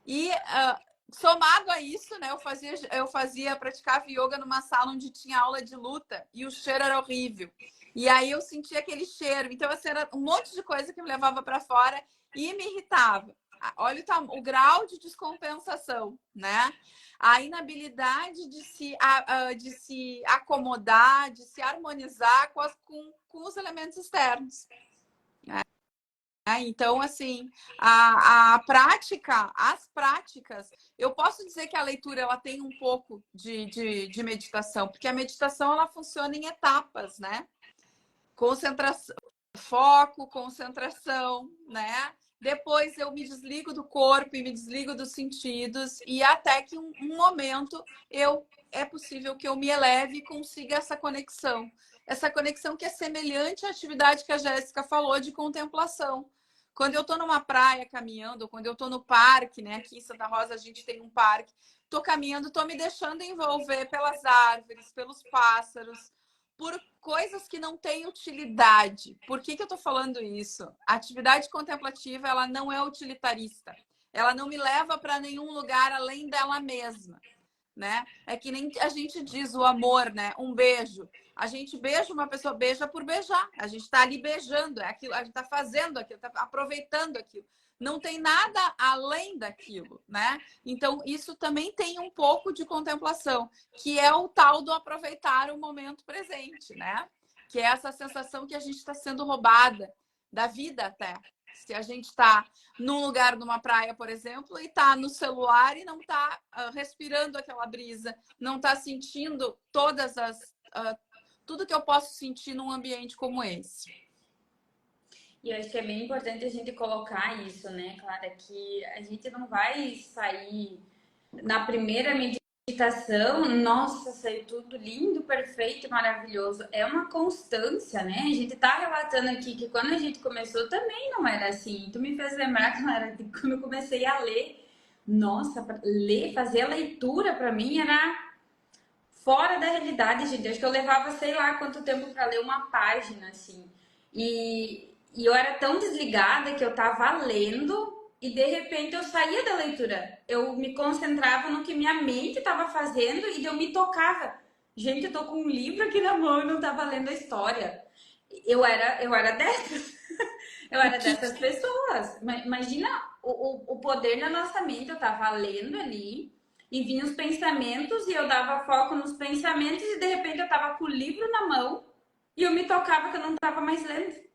E somado a isso, né, praticava yoga numa sala onde tinha aula de luta e o cheiro era horrível. E aí eu sentia aquele cheiro. Então, assim, era um monte de coisa que me levava para fora e me irritava. Olha o grau de descompensação, né? A inabilidade de se acomodar, de se harmonizar com os elementos externos. Então, assim, as práticas, eu posso dizer que a leitura ela tem um pouco de meditação, porque a meditação ela funciona em etapas, né? Concentração, foco, concentração, né? Depois eu me desligo do corpo e me desligo dos sentidos, e até que um momento é possível que eu me eleve e consiga essa conexão. Essa conexão que é semelhante à atividade que a Jéssica falou de contemplação. Quando eu estou numa praia caminhando, ou quando eu estou no parque, né? Aqui em Santa Rosa a gente tem um parque. Estou caminhando, estou me deixando envolver pelas árvores, pelos pássaros, por coisas que não têm utilidade. Por que eu estou falando isso? A atividade contemplativa ela não é utilitarista. Ela não me leva para nenhum lugar além dela mesma, né? É que nem a gente diz o amor, né? Um beijo. A gente beija uma pessoa, beija por beijar. A gente está ali beijando, é aquilo, a gente está fazendo aquilo, está aproveitando aquilo. Não tem nada além daquilo, né? Então, isso também tem um pouco de contemplação, que é o tal do aproveitar o momento presente, né? Que é essa sensação que a gente está sendo roubada da vida até. Se a gente está num lugar, numa praia, por exemplo, e está no celular e não está respirando aquela brisa, não está sentindo tudo que eu posso sentir num ambiente como esse. E eu acho que é bem importante a gente colocar isso, né, Clara? Que a gente não vai sair na primeira meditação, nossa, saiu tudo lindo, perfeito, maravilhoso. É uma constância, né? A gente tá relatando aqui que quando a gente começou também não era assim. Tu me fez lembrar, Clara, que quando eu comecei a ler, nossa, ler, fazer a leitura para mim era fora da realidade, gente. Acho que eu levava sei lá quanto tempo para ler uma página, assim. E eu era tão desligada que eu tava lendo e de repente eu saía da leitura. Eu me concentrava no que minha mente estava fazendo e eu me tocava. Gente, eu tô com um livro aqui na mão e não tava lendo a história. Eu era dessas. Eu era dessas pessoas. Imagina o poder na nossa mente. Eu tava lendo ali e vinham os pensamentos e eu dava foco nos pensamentos e de repente eu tava com o livro na mão e eu me tocava que eu não tava mais lendo.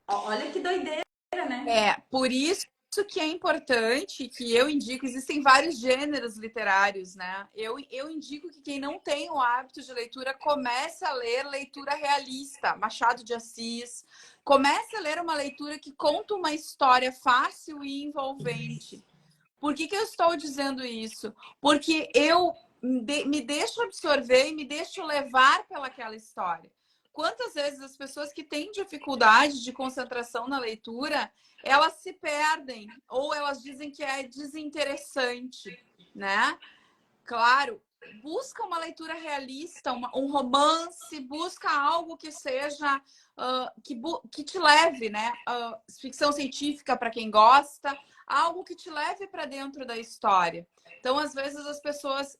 Olha que doideira, né? Por isso que é importante, que eu indico, existem vários gêneros literários, né? Eu indico que quem não tem o hábito de leitura comece a ler leitura realista, Machado de Assis. Comece a ler uma leitura que conta uma história fácil e envolvente. Por que eu estou dizendo isso? Porque eu me deixo absorver e me deixo levar pelaquela história. Quantas vezes as pessoas que têm dificuldade de concentração na leitura, elas se perdem ou elas dizem que é desinteressante, né? Claro, busca uma leitura realista, um romance, busca algo que seja que te leve, né? Ficção científica para quem gosta, algo que te leve para dentro da história. Então, às vezes as pessoas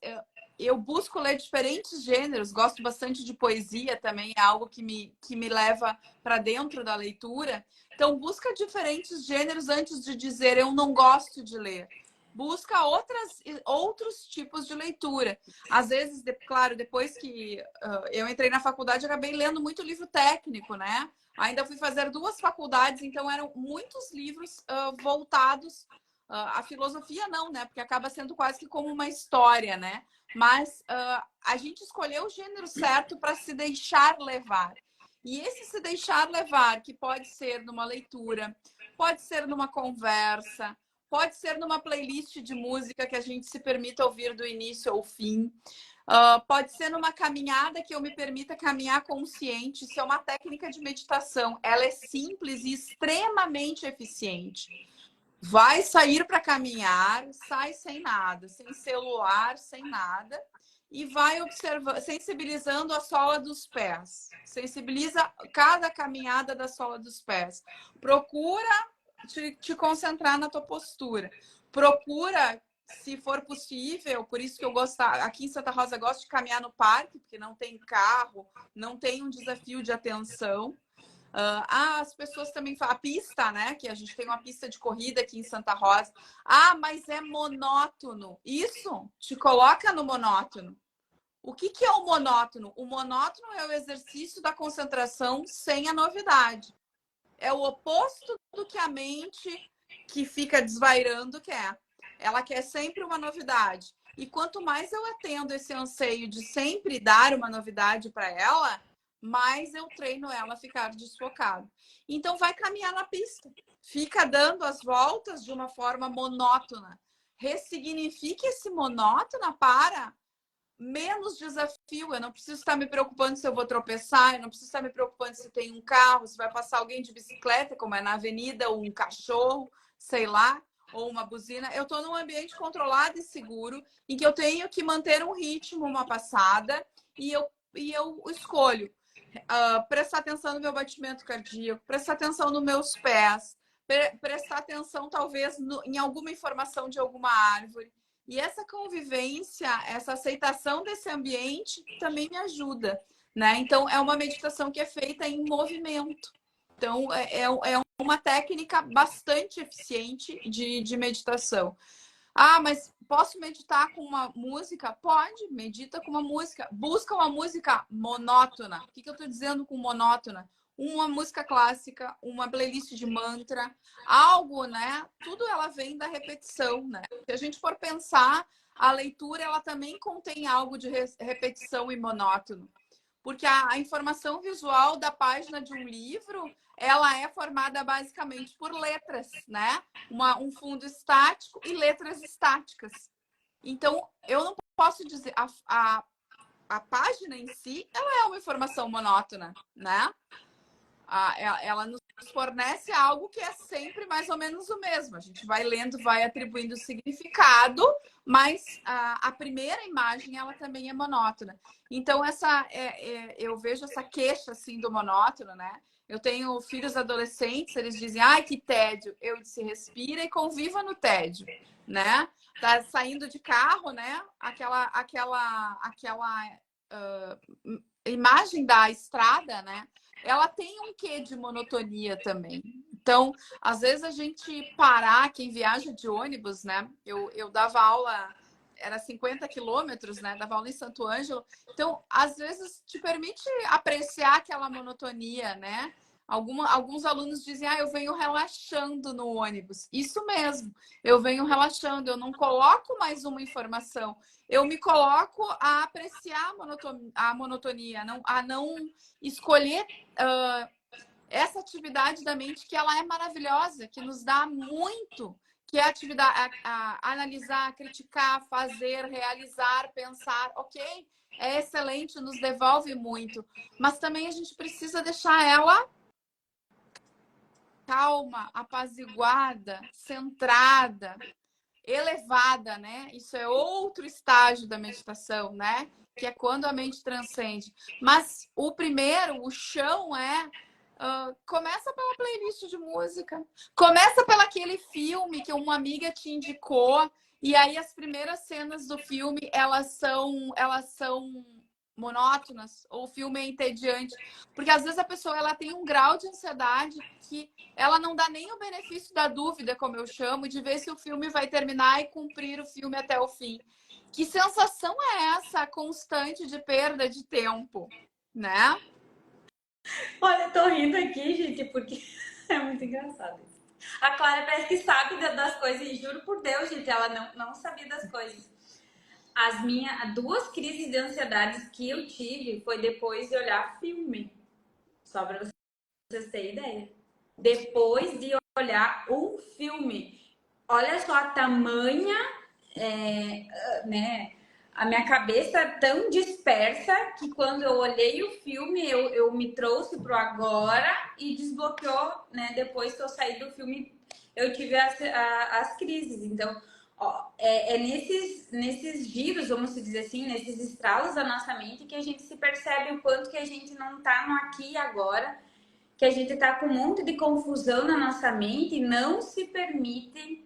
eu busco ler diferentes gêneros, gosto bastante de poesia também, é algo que me leva para dentro da leitura. Então, busca diferentes gêneros antes de dizer eu não gosto de ler. busca outros tipos de leitura. Às vezes, claro, depois que eu entrei na faculdade, eu acabei lendo muito livro técnico, né? Ainda fui fazer 2 faculdades, então eram muitos livros voltados à filosofia, não, né? Porque acaba sendo quase que como uma história, né? Mas a gente escolheu o gênero certo para se deixar levar. E esse se deixar levar, que pode ser numa leitura, pode ser numa conversa, pode ser numa playlist de música que a gente se permita ouvir do início ao fim. Pode ser numa caminhada que eu me permita caminhar consciente. Isso é uma técnica de meditação. Ela é simples e extremamente eficiente. Vai sair para caminhar, sai sem nada, sem celular, sem nada. E vai observando, sensibilizando a sola dos pés. Sensibiliza cada caminhada da sola dos pés. Procura te concentrar na tua postura. Procura, se for possível, por isso que eu gosto, aqui em Santa Rosa, eu gosto de caminhar no parque, porque não tem carro, não tem um desafio de atenção. As pessoas também falam, a pista, né? Que a gente tem uma pista de corrida aqui em Santa Rosa. Mas é monótono. Isso te coloca no monótono. O que é o monótono? O monótono é o exercício da concentração sem a novidade. É o oposto do que a mente que fica desvairando quer. Ela quer sempre uma novidade. E quanto mais eu atendo esse anseio de sempre dar uma novidade para ela, mais eu treino ela a ficar desfocada. Então, vai caminhar na pista. Fica dando as voltas de uma forma monótona. Ressignifique esse monótona para menos desafio. Eu não preciso estar me preocupando se eu vou tropeçar, eu não preciso estar me preocupando se tem um carro, se vai passar alguém de bicicleta, como é na avenida, ou um cachorro, sei lá, ou uma buzina. Eu estou num ambiente controlado e seguro, em que eu tenho que manter um ritmo, uma passada, e eu escolho prestar atenção no meu batimento cardíaco, prestar atenção nos meus pés, prestar atenção, talvez, em alguma informação de alguma árvore. E essa convivência, essa aceitação desse ambiente também me ajuda, né? Então, é uma meditação que é feita em movimento. Então, é uma técnica bastante eficiente de meditação. Mas posso meditar com uma música? Pode, medita com uma música. Busca uma música monótona. O que eu estou dizendo com monótona? Uma música clássica, uma playlist de mantra, algo, né? Tudo ela vem da repetição, né? Se a gente for pensar, a leitura ela também contém algo de repetição e monótono. Porque a informação visual da página de um livro, ela é formada basicamente por letras, né? Um fundo estático e letras estáticas. Então, eu não posso dizer... A página em si, ela é uma informação monótona, né? Ela nos fornece algo que é sempre mais ou menos o mesmo. A gente vai lendo, vai atribuindo significado, mas a primeira imagem ela também é monótona. Então eu vejo essa queixa assim do monótono, né? Eu tenho filhos adolescentes, eles dizem, ai, que tédio. Eu disse, respira e conviva no tédio, né? Tá saindo de carro, né? Aquela imagem da estrada, né? Ela tem um quê de monotonia também. Então, às vezes a gente parar, quem viaja de ônibus, né? Eu dava aula, era 50 quilômetros, né? Dava aula em Santo Ângelo. Então, às vezes te permite apreciar aquela monotonia, né? Alguns alunos dizem, eu venho relaxando no ônibus. Isso mesmo, eu venho relaxando, eu não coloco mais uma informação. Eu me coloco a apreciar a monotonia, a não escolher essa atividade da mente que ela é maravilhosa, que nos dá muito, que é a atividade a analisar, criticar, fazer, realizar, pensar, ok? É excelente, nos devolve muito, mas também a gente precisa deixar ela calma, apaziguada, centrada, elevada, né? Isso é outro estágio da meditação, né? Que é quando a mente transcende. Mas o primeiro, o chão começa pela playlist de música. Começa pelo aquele filme que uma amiga te indicou. E aí as primeiras cenas do filme, elas são monótonas ou o filme é entediante. Porque às vezes a pessoa ela tem um grau de ansiedade que ela não dá nem o benefício da dúvida, como eu chamo, de ver se o filme vai terminar e cumprir o filme até o fim. Que sensação é essa constante de perda de tempo, né? Olha, eu tô rindo aqui, gente, porque é muito engraçado isso. A Clara parece que sabe das coisas, e juro por Deus, gente, ela não sabia das coisas. As minhas duas crises de ansiedade que eu tive foi depois de olhar filme. Só pra vocês terem ideia. Depois de olhar um filme. Olha só a tamanha, né? A minha cabeça tão dispersa que quando eu olhei o filme, eu me trouxe pro agora e desbloqueou, né? Depois que eu saí do filme, eu tive as crises. Então, ó, nesses giros, vamos dizer assim, nesses estralos da nossa mente que a gente se percebe o quanto que a gente não tá no aqui e agora, que a gente tá com um monte de confusão na nossa mente e não se permite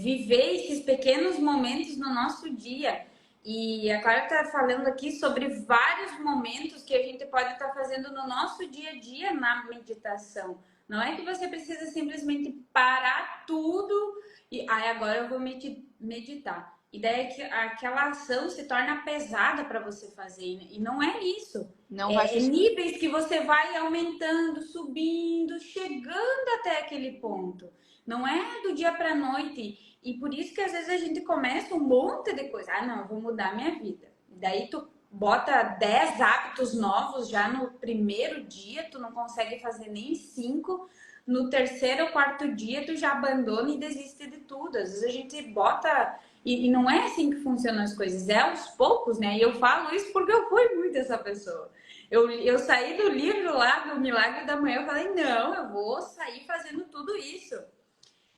viver esses pequenos momentos no nosso dia. E a Clara está falando aqui sobre vários momentos que a gente pode estar fazendo no nosso dia a dia na meditação. Não é que você precisa simplesmente parar tudo e agora eu vou meditar. E daí que aquela ação se torna pesada para você fazer. E não é isso. Não vai Níveis que você vai aumentando, subindo, chegando até aquele ponto. Não é do dia para noite. E por isso que às vezes a gente começa um monte de coisa. Ah, não, eu vou mudar minha vida. E daí tu bota 10 hábitos novos já no primeiro dia, tu não consegue fazer nem 5. No terceiro ou quarto dia, tu já abandona e desiste de tudo. Às vezes a gente bota. E não é assim que funcionam as coisas, é aos poucos, né? E eu falo isso porque eu fui muito essa pessoa. Eu saí do livro lá do Milagre da Manhã, eu falei, não, eu vou sair fazendo tudo isso.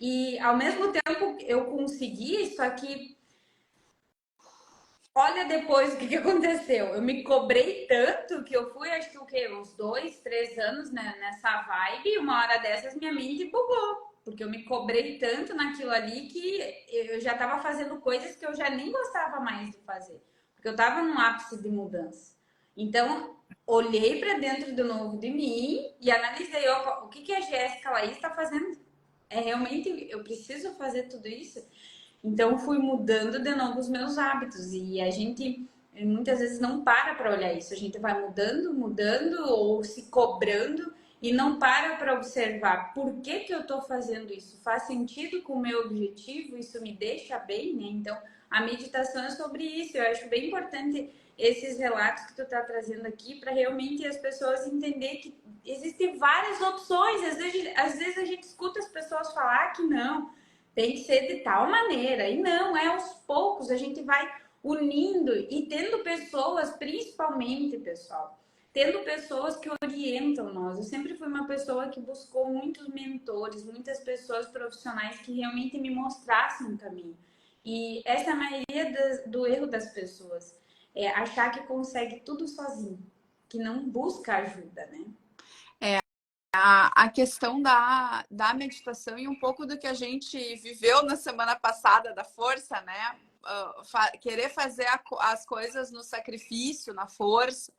E ao mesmo tempo eu consegui, só que olha depois o que aconteceu. Eu me cobrei tanto que eu fui, acho que o quê? Uns 2, 3 anos, né, nessa vibe, e uma hora dessas minha mente bugou. Porque eu me cobrei tanto naquilo ali que eu já estava fazendo coisas que eu já nem gostava mais de fazer. Porque eu estava num ápice de mudança. Então, olhei para dentro de novo de mim e analisei o que a Jéssica Laís está fazendo. Realmente eu preciso fazer tudo isso? Então fui mudando de novo os meus hábitos e a gente muitas vezes não para olhar isso. A gente vai mudando, mudando ou se cobrando e não para observar por que eu estou fazendo isso. Faz sentido com o meu objetivo? Isso me deixa bem, né? Então a meditação é sobre isso. Eu acho bem importante esses relatos que tu está trazendo aqui para realmente as pessoas entenderem que existem várias opções. Às vezes a gente escuta as pessoas falar que não, tem que ser de tal maneira. E não, é aos poucos, a gente vai unindo e tendo pessoas, principalmente, pessoal, tendo pessoas que orientam nós. Eu sempre fui uma pessoa que buscou muitos mentores, muitas pessoas profissionais que realmente me mostrassem um caminho. E essa é a maioria do erro das pessoas. É achar que consegue tudo sozinho, que não busca ajuda, né? A questão da meditação e um pouco do que a gente viveu na semana passada da força, né? Querer fazer as coisas no sacrifício, na força.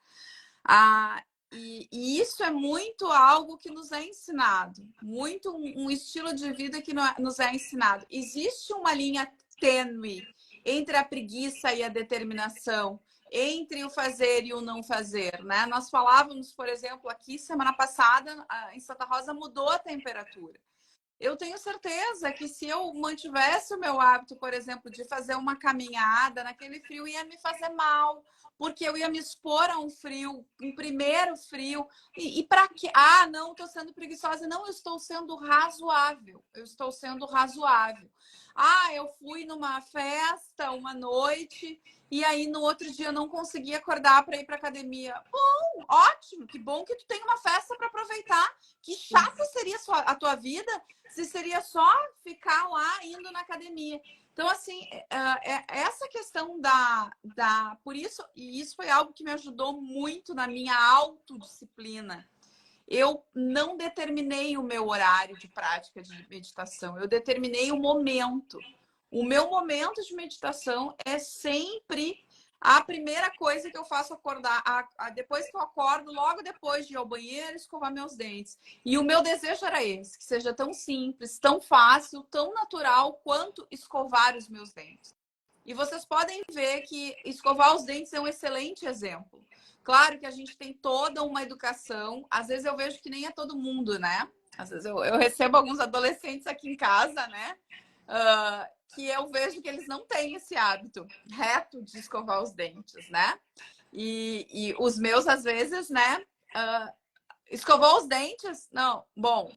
E isso é muito algo que nos é ensinado, muito um estilo de vida que nos é ensinado. Existe uma linha tênue entre a preguiça e a determinação, entre o fazer e o não fazer, né? Nós falávamos, por exemplo, aqui semana passada, em Santa Rosa mudou a temperatura. Eu tenho certeza que se eu mantivesse o meu hábito, por exemplo, de fazer uma caminhada naquele frio, ia me fazer mal, porque eu ia me expor a um frio, um primeiro frio. E para quê? Ah, não, estou sendo preguiçosa. Não, eu estou sendo razoável. Eu estou sendo razoável. Ah, eu fui numa festa uma noite e aí no outro dia eu não consegui acordar para ir para academia. Bom, ótimo, que bom que tu tem uma festa para aproveitar. Que chata seria a tua vida se seria só ficar lá indo na academia. Então, assim, essa questão por isso, e isso foi algo que me ajudou muito na minha autodisciplina. Eu não determinei o meu horário de prática de meditação, eu determinei o momento. O meu momento de meditação é sempre a primeira coisa que eu faço acordar, depois que eu acordo, logo depois de ir ao banheiro, escovar meus dentes. E o meu desejo era esse, que seja tão simples, tão fácil, tão natural quanto escovar os meus dentes. E vocês podem ver que escovar os dentes é um excelente exemplo. Claro que a gente tem toda uma educação, às vezes eu vejo que nem é todo mundo, né? Às vezes eu recebo alguns adolescentes aqui em casa, né? Que eu vejo que eles não têm esse hábito reto de escovar os dentes, né? E os meus, às vezes, né? Escovou os dentes? Não. Bom,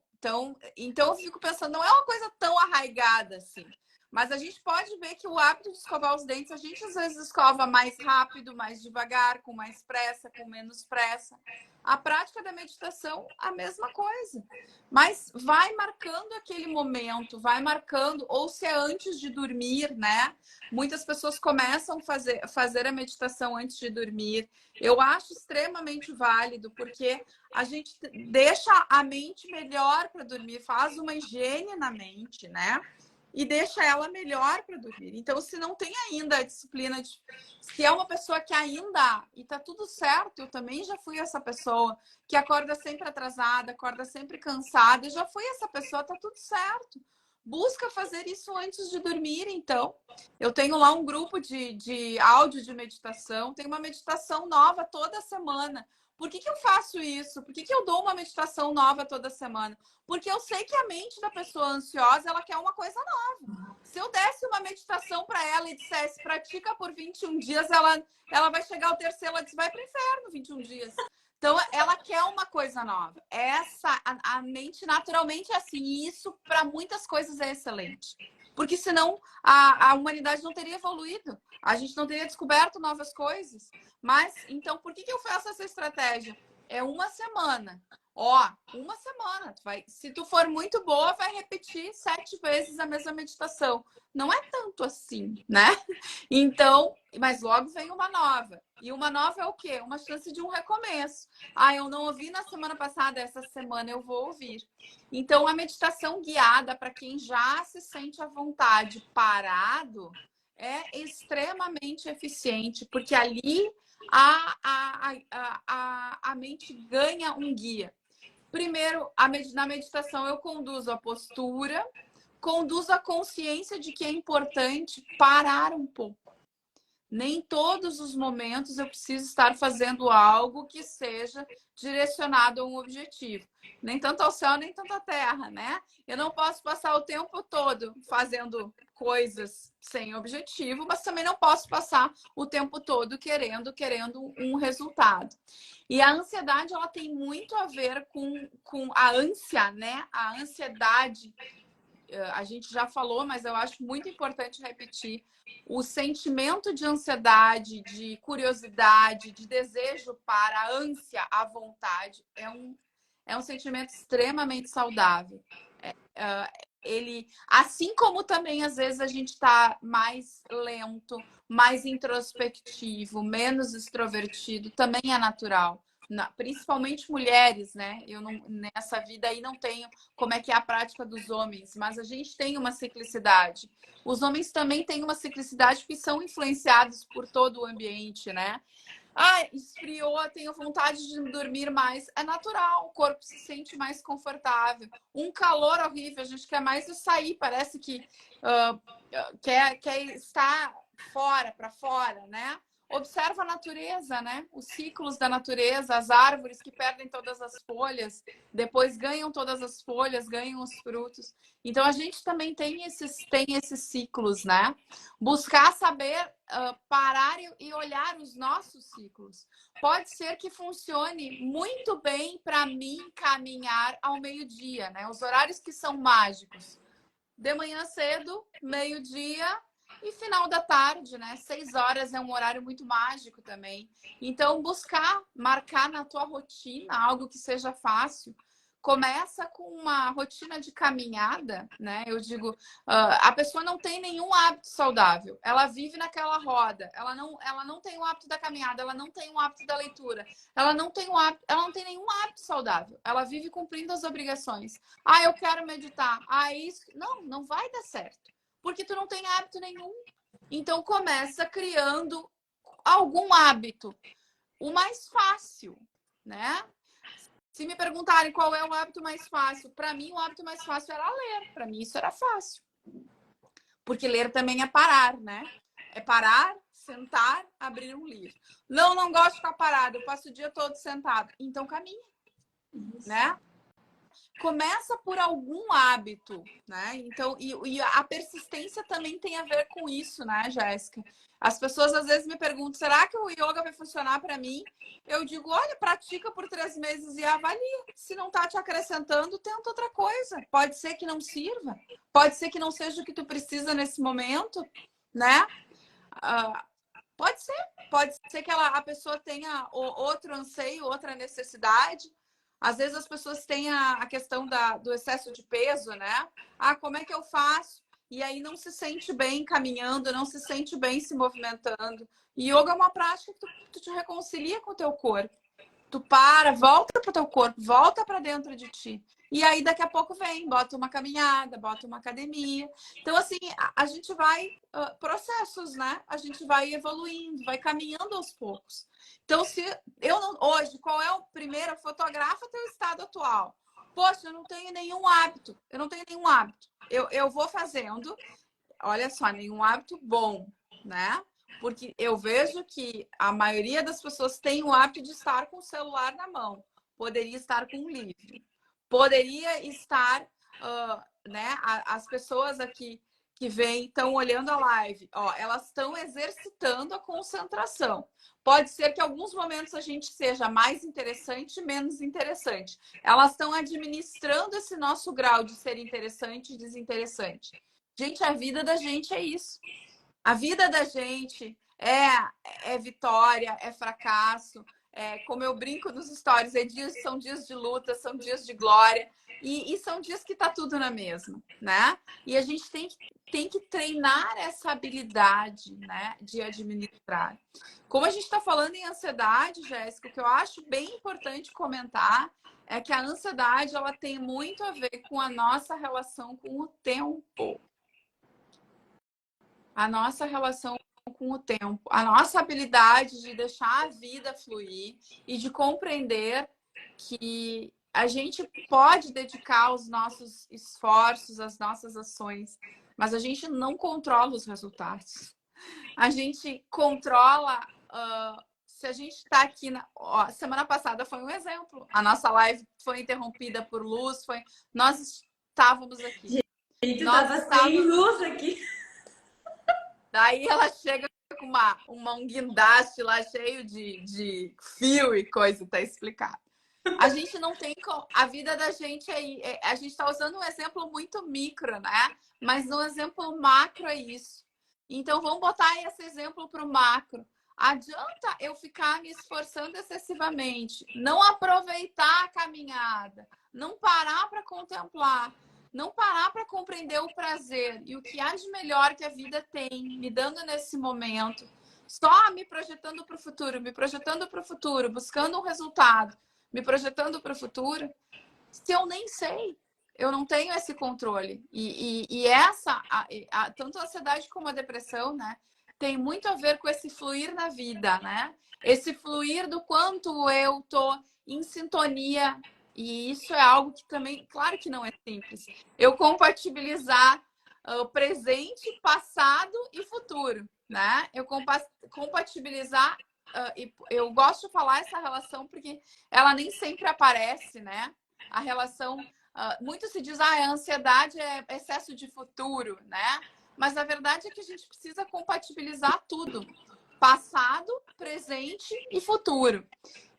então eu fico pensando, não é uma coisa tão arraigada assim. Mas a gente pode ver que o hábito de escovar os dentes, a gente às vezes escova mais rápido, mais devagar, com mais pressa, com menos pressa. A prática da meditação, a mesma coisa. Mas vai marcando aquele momento, vai marcando, ou se é antes de dormir, né? Muitas pessoas começam a fazer a meditação antes de dormir. Eu acho extremamente válido, porque a gente deixa a mente melhor para dormir, faz uma higiene na mente, né? E deixa ela melhor para dormir. Então, se não tem ainda a disciplina, se é uma pessoa que ainda, e tá tudo certo, eu também já fui essa pessoa que acorda sempre atrasada, acorda sempre cansada, eu já fui essa pessoa, tá tudo certo. Busca fazer isso antes de dormir, então. Eu tenho lá um grupo de áudio de meditação, tem uma meditação nova toda semana. Por que eu faço isso? Por que eu dou uma meditação nova toda semana? Porque eu sei que a mente da pessoa ansiosa, ela quer uma coisa nova. Se eu desse uma meditação para ela e dissesse, pratica por 21 dias, ela vai chegar ao terceiro, ela diz, vai para o inferno 21 dias. Então, ela quer uma coisa nova. A mente naturalmente é assim. E isso, para muitas coisas, é excelente. Porque senão a humanidade não teria evoluído. A gente não teria descoberto novas coisas. Mas, então, por que eu faço essa estratégia? É uma semana. Ó, uma semana. Se tu for muito boa, vai repetir 7 vezes a mesma meditação. Não é tanto assim, né? Então, mas logo vem uma nova. E uma nova é o quê? Uma chance de um recomeço. Ah, eu não ouvi na semana passada, essa semana eu vou ouvir. Então, a meditação guiada, para quem já se sente à vontade, parado, é extremamente eficiente, porque ali a mente ganha um guia. Primeiro, na meditação, eu conduzo a postura, conduzo a consciência de que é importante parar um pouco. Nem todos os momentos eu preciso estar fazendo algo que seja direcionado a um objetivo. Nem tanto ao céu, nem tanto à terra, né? Eu não posso passar o tempo todo fazendo coisas sem objetivo, mas também não posso passar o tempo todo querendo um resultado. E a ansiedade, ela tem muito a ver com a ânsia, né? A ansiedade, a gente já falou, mas eu acho muito importante repetir. O sentimento de ansiedade, de curiosidade, de desejo para a ânsia, a vontade, é um sentimento extremamente saudável. Ele, assim como também às vezes a gente está mais lento, mais introspectivo, menos extrovertido, também é natural. Principalmente mulheres, né? Eu não, nessa vida aí não tenho como é que é a prática dos homens, mas a gente tem uma ciclicidade. Os homens também têm uma ciclicidade porque são influenciados por todo o ambiente, né? Ah, esfriou, tenho vontade de dormir mais. É natural, o corpo se sente mais confortável. Um calor horrível, a gente quer mais sair, parece que quer estar fora, para fora, né? Observa a natureza, né? Os ciclos da natureza, as árvores que perdem todas as folhas, depois ganham todas as folhas, ganham os frutos. Então a gente também tem esses ciclos, né? Buscar saber parar e olhar os nossos ciclos. Pode ser que funcione muito bem para mim caminhar ao meio-dia, né? Os horários que são mágicos. De manhã cedo, meio-dia e final da tarde, né? 6 horas é um horário muito mágico também. Então, marcar na tua rotina algo que seja fácil. Começa com uma rotina de caminhada, né? Eu digo, a pessoa não tem nenhum hábito saudável. Ela vive naquela roda. Ela não tem o hábito da caminhada, ela não tem o hábito da leitura. Ela não tem nenhum hábito saudável. Ela vive cumprindo as obrigações. Ah, eu quero meditar. Ah, isso. Não vai dar certo. Porque tu não tem hábito nenhum. Então começa criando algum hábito. O mais fácil, né? Se me perguntarem qual é o hábito mais fácil, para mim o hábito mais fácil era ler. Para mim isso era fácil. Porque ler também é parar, né? É parar, sentar, abrir um livro. Não gosto de ficar parado, eu passo o dia todo sentado. Então caminha, né? Começa por algum hábito, né? Então, e a persistência também tem a ver com isso, né, Jéssica? As pessoas às vezes me perguntam, será que o yoga vai funcionar para mim? Eu digo, olha, pratica por 3 meses e avalia. Se não tá te acrescentando, tenta outra coisa. Pode ser que não sirva. Pode ser que não seja o que tu precisa nesse momento, né? Pode ser que a pessoa tenha outro anseio, outra necessidade. Às vezes as pessoas têm a questão do excesso de peso, né? Como é que eu faço? E aí não se sente bem caminhando, não se sente bem se movimentando. E yoga é uma prática que tu te reconcilia com o teu corpo. Tu para, volta para o teu corpo, volta para dentro de ti. E aí daqui a pouco vem, bota uma caminhada, bota uma academia. Então assim, a gente vai processos, né? A gente vai evoluindo, vai caminhando aos poucos. Então se eu não hoje, qual é o primeiro? Fotografa teu estado atual. Poxa, eu não tenho nenhum hábito. Eu não tenho nenhum hábito. Eu vou fazendo, olha só, nenhum hábito bom, né? Porque eu vejo que a maioria das pessoas tem o hábito de estar com o celular na mão. Poderia estar com um livro. Poderia estar, né? As pessoas aqui que vêm, estão olhando a live, ó, elas estão exercitando a concentração. Pode ser que em alguns momentos a gente seja mais interessante e menos interessante. Elas estão administrando esse nosso grau de ser interessante e desinteressante. Gente, a vida da gente é isso. A vida da gente é vitória, é fracasso. Como eu brinco nos stories, são dias de luta, são dias de glória. E são dias que tá tudo na mesma, né? E a gente tem que treinar essa habilidade, né, de administrar. Como a gente está falando em ansiedade, Jéssica, o que eu acho bem importante comentar é que a ansiedade ela tem muito a ver com a nossa relação com o tempo. A nossa relação com o tempo, a nossa habilidade de deixar a vida fluir e de compreender que a gente pode dedicar os nossos esforços, as nossas ações, mas a gente não controla os resultados. A gente controla. Se a gente está aqui semana passada foi um exemplo. A nossa live foi interrompida por luz, nós estávamos aqui. Gente, tava sem luz aqui. Daí ela chega com um guindaste lá cheio de fio e coisa, tá explicado. A gente não tem. A vida da gente aí. A gente está usando um exemplo muito micro, né? Mas no exemplo macro é isso. Então vamos botar esse exemplo para o macro. Adianta eu ficar me esforçando excessivamente, não aproveitar a caminhada, não parar para contemplar, não parar para compreender o prazer e o que há de melhor que a vida tem, me dando nesse momento, só me projetando para o futuro, buscando um resultado, me projetando para o futuro, se eu nem sei, eu não tenho esse controle. E essa, tanto a ansiedade como a depressão, né, tem muito a ver com esse fluir na vida, né? Esse fluir do quanto eu tô em sintonia. E isso é algo que também, claro que não é simples. Eu compatibilizar o presente, passado e futuro, né? Eu compatibilizar, eu gosto de falar essa relação porque ela nem sempre aparece, né? A relação, muito se diz, a ansiedade é excesso de futuro, né? Mas a verdade é que a gente precisa compatibilizar tudo. Passado, presente e futuro.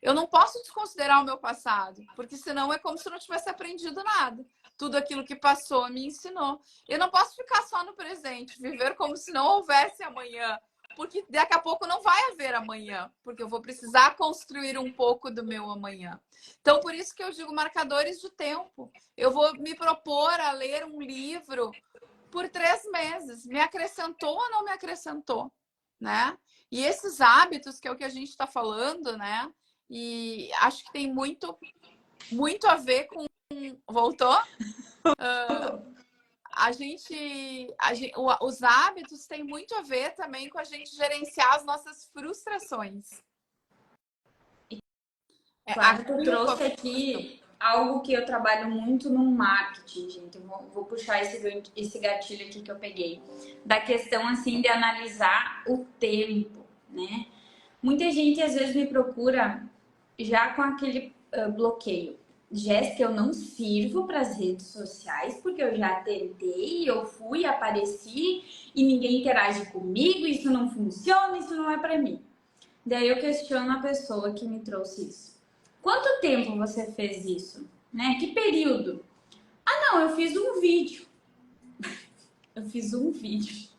Eu não posso desconsiderar o meu passado, porque senão é como se eu não tivesse aprendido nada. Tudo aquilo que passou me ensinou. Eu não posso ficar só no presente, viver como se não houvesse amanhã, porque daqui a pouco não vai haver amanhã, porque eu vou precisar construir um pouco do meu amanhã. Então, por isso que eu digo marcadores de tempo. Eu vou me propor a ler um livro por 3 meses. Me acrescentou ou não me acrescentou, né? E esses hábitos, que é o que a gente está falando, né? E acho que tem muito a ver com... Voltou? os hábitos têm muito a ver também com a gente gerenciar as nossas frustrações. Claro, tu trouxe aqui algo que eu trabalho muito no marketing, gente. Eu vou puxar esse gatilho aqui que eu peguei. Da questão, assim, de analisar o tempo, né? Muita gente, às vezes, me procura já com aquele bloqueio. Jéssica, eu não sirvo para as redes sociais porque eu já tentei, eu fui, apareci e ninguém interage comigo, isso não funciona, isso não é para mim. Daí eu questiono a pessoa que me trouxe isso. Quanto tempo você fez isso? Né? Que período? Ah, não, eu fiz um vídeo. Eu fiz um vídeo.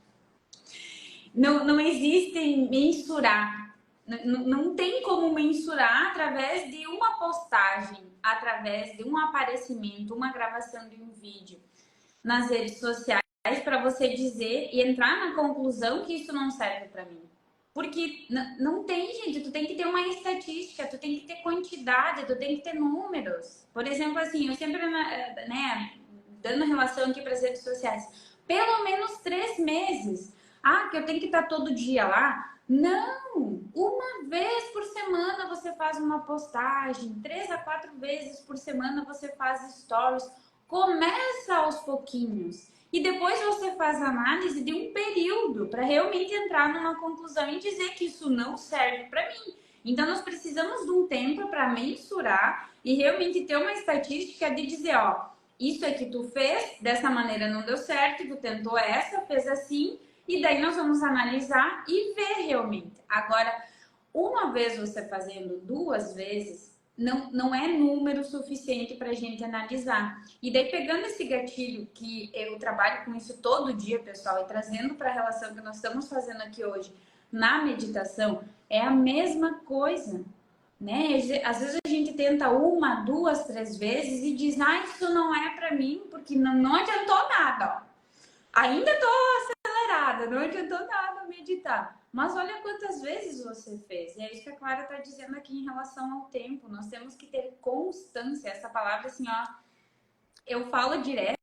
Não existe mensurar. Não tem como mensurar através de uma postagem, através de um aparecimento, uma gravação de um vídeo nas redes sociais para você dizer e entrar na conclusão que isso não serve para mim. Porque não tem, gente, tu tem que ter uma estatística, tu tem que ter quantidade, tu tem que ter números. Por exemplo, assim, eu sempre, né, dando relação aqui para as redes sociais, pelo menos 3 meses. Ah, que eu tenho que estar todo dia lá? Não! Uma vez por semana você faz uma postagem, 3 a 4 vezes por semana você faz stories. Começa aos pouquinhos. E depois você faz análise de um período para realmente entrar numa conclusão e dizer que isso não serve para mim. Então, nós precisamos de um tempo para mensurar e realmente ter uma estatística de dizer, ó, isso é que tu fez, dessa maneira não deu certo, tu tentou essa, fez assim, e daí nós vamos analisar e ver realmente. Agora, uma vez você fazendo, 2 vezes, não é número suficiente para a gente analisar. E daí, pegando esse gatilho, que eu trabalho com isso todo dia, pessoal, e trazendo para a relação que nós estamos fazendo aqui hoje na meditação, é a mesma coisa, né? Às vezes a gente tenta 1, 2, 3 vezes e diz, ah, isso não é para mim, porque não adiantou nada, ó. Ainda tô acelerada, não adiantou nada meditar. Mas olha quantas vezes você fez. E é isso que a Clara está dizendo aqui em relação ao tempo. Nós temos que ter constância. Essa palavra, assim, ó, eu falo direto,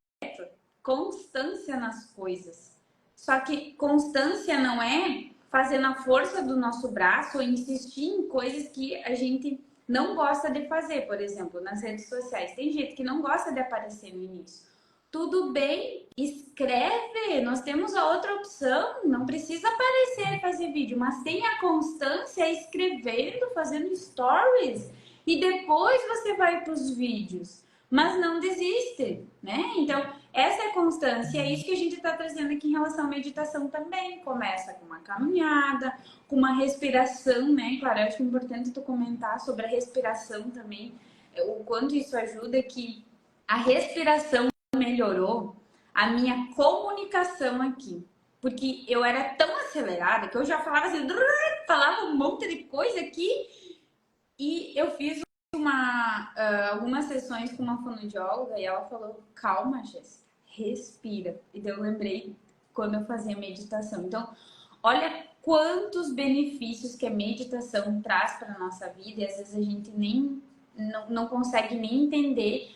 constância nas coisas. Só que constância não é fazer na força do nosso braço ou insistir em coisas que a gente não gosta de fazer. Por exemplo, nas redes sociais. Tem gente que não gosta de aparecer no início. Tudo bem, escreve. Nós temos a outra opção. Não precisa aparecer e fazer vídeo, mas tenha constância escrevendo, fazendo stories. E depois você vai para os vídeos. Mas não desiste, né? Então, essa é a constância. É isso que a gente está trazendo aqui em relação à meditação também. Começa com uma caminhada, com uma respiração, né? Claro, eu acho importante tu comentar sobre a respiração também. O quanto isso ajuda, que a respiração melhorou a minha comunicação aqui. Porque eu era tão acelerada que eu já falava assim, falava um monte de coisa aqui. E eu fiz algumas sessões com uma fonoaudióloga e ela falou, calma, Jéssica, respira. E daí eu lembrei quando eu fazia meditação. Então, olha quantos benefícios que a meditação traz para a nossa vida e às vezes a gente não consegue nem entender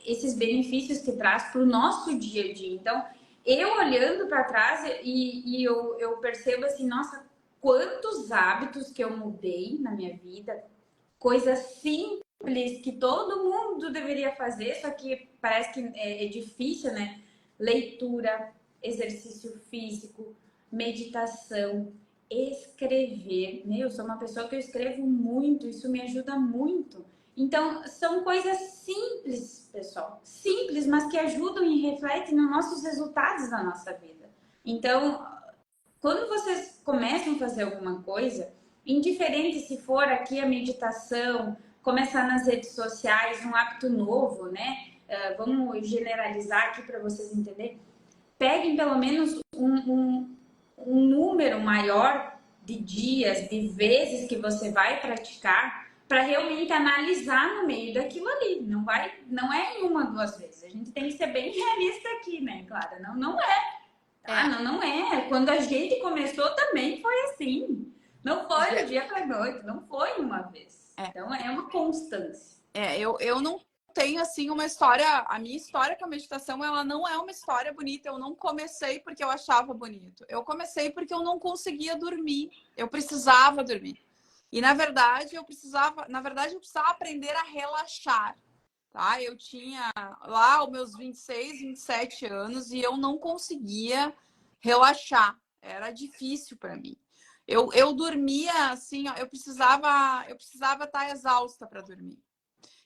esses benefícios que traz para o nosso dia a dia. Então, eu olhando para trás e eu percebo assim, nossa, quantos hábitos que eu mudei na minha vida, coisas simples que todo mundo deveria fazer, só que parece que é difícil, né? Leitura, exercício físico, meditação, escrever. Eu sou uma pessoa que eu escrevo muito, isso me ajuda muito. Então, são coisas simples, pessoal. Simples, mas que ajudam e refletem nos nossos resultados da nossa vida. Então, quando vocês começam a fazer alguma coisa, indiferente se for aqui a meditação, começar nas redes sociais, um hábito novo, né? Vamos generalizar aqui para vocês entenderem. Peguem pelo menos um número maior de dias, de vezes que você vai praticar, para realmente analisar no meio daquilo ali. Não é em 1, 2 vezes. A gente tem que ser bem realista aqui, né, Clara? Não é. Tá? Não é. Quando a gente começou também foi assim. Não foi do dia para noite, não foi uma vez. Então é uma constância. Eu não tenho, assim, uma história... A minha história com a meditação, ela não é uma história bonita. Eu não comecei porque eu achava bonito. Eu comecei porque eu não conseguia dormir. Eu precisava dormir. E, na verdade, eu precisava aprender a relaxar. Tá? Eu tinha lá os meus 26, 27 anos e eu não conseguia relaxar. Era difícil para mim. Eu dormia assim, ó, eu precisava estar exausta para dormir.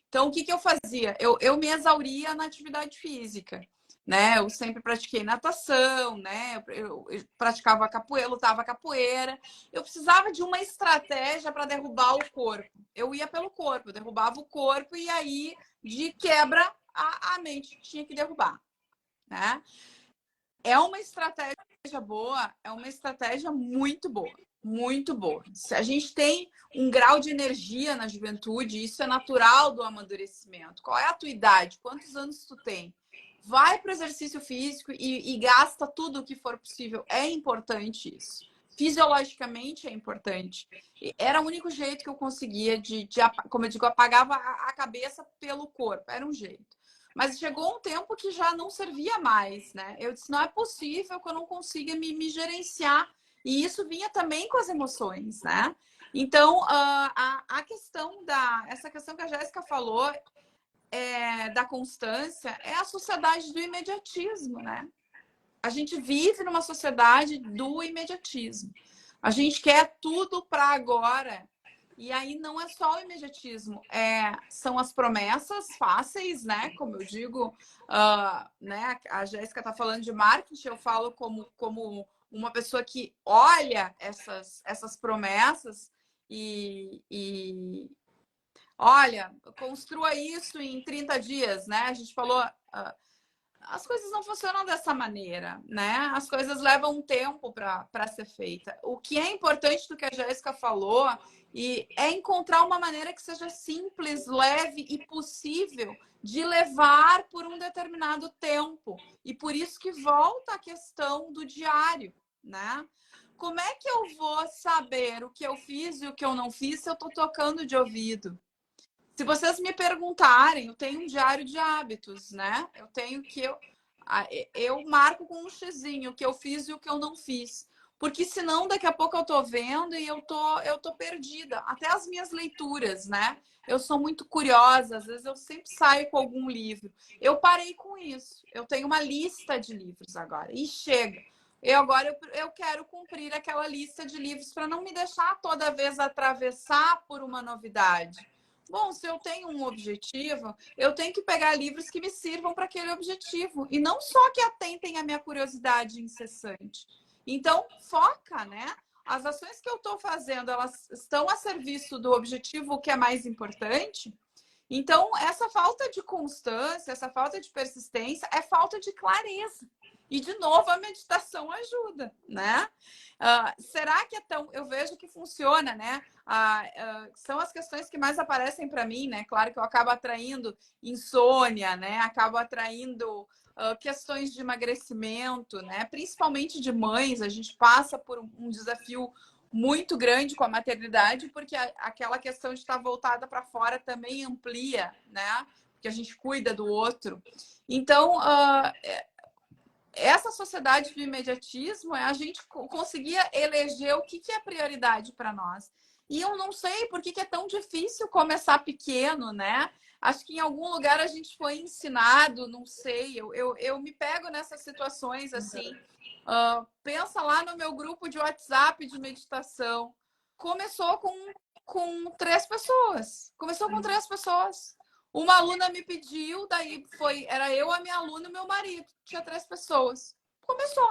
Então, o que eu fazia? Eu me exauria na atividade física, né? Eu sempre pratiquei natação, né? Eu praticava capoeira, lutava capoeira. Eu precisava de uma estratégia para derrubar o corpo. Eu ia pelo corpo, eu derrubava o corpo e aí, de quebra, a mente tinha que derrubar, né? É uma estratégia boa, é uma estratégia muito boa, muito boa. Se a gente tem um grau de energia na juventude, isso é natural do amadurecimento. Qual é a tua idade? Quantos anos tu tem? Vai para o exercício físico e gasta tudo o que for possível. É importante isso. Fisiologicamente é importante. Era o único jeito que eu conseguia como eu digo, apagava a cabeça pelo corpo. Era um jeito. Mas chegou um tempo que já não servia mais, né? Eu disse, não é possível que eu não consiga me gerenciar. E isso vinha também com as emoções, né? Então, essa questão que a Jéssica falou da constância é a sociedade do imediatismo, né? A gente vive numa sociedade do imediatismo. A gente quer tudo para agora. E aí não é só o imediatismo, são as promessas fáceis, né? Como eu digo, né? A Jéssica está falando de marketing, eu falo como uma pessoa que olha essas promessas e olha, construa isso em 30 dias, né? A gente falou. As coisas não funcionam dessa maneira, né? As coisas levam um tempo para ser feita. O que é importante do que a Jéssica falou é encontrar uma maneira que seja simples, leve e possível de levar por um determinado tempo. E por isso que volta a questão do diário, né? Como é que eu vou saber o que eu fiz e o que eu não fiz se eu estou tocando de ouvido? Se vocês me perguntarem, eu tenho um diário de hábitos, né? Eu marco com um xizinho o que eu fiz e o que eu não fiz. Porque senão daqui a pouco eu tô vendo e eu tô perdida. Até as minhas leituras, né? Eu sou muito curiosa, às vezes eu sempre saio com algum livro. Eu parei com isso. Eu tenho uma lista de livros agora e chega. Eu quero cumprir aquela lista de livros para não me deixar toda vez atravessar por uma novidade. Bom, se eu tenho um objetivo, eu tenho que pegar livros que me sirvam para aquele objetivo e não só que atentem à minha curiosidade incessante. Então, foca, né? As ações que eu estou fazendo, elas estão a serviço do objetivo que é mais importante. Então, essa falta de constância, essa falta de persistência é falta de clareza. E, de novo, a meditação ajuda, né? Será que é tão... Eu vejo que funciona, né? São as questões que mais aparecem para mim, né? Claro que eu acabo atraindo insônia, né? Acabo atraindo questões de emagrecimento, né? Principalmente de mães. A gente passa por um desafio muito grande com a maternidade, porque aquela questão de estar voltada para fora também amplia, né? Porque a gente cuida do outro. Então, essa sociedade do imediatismo é a gente conseguir eleger o que é prioridade para nós. E eu não sei por que é tão difícil começar pequeno, né? Acho que em algum lugar a gente foi ensinado, não sei. Eu me pego nessas situações assim. Pensa lá no meu grupo de WhatsApp de meditação. Começou com 3 pessoas. Começou com 3 pessoas. Uma aluna me pediu, daí era eu, a minha aluna e meu marido. Tinha 3 pessoas. Começou.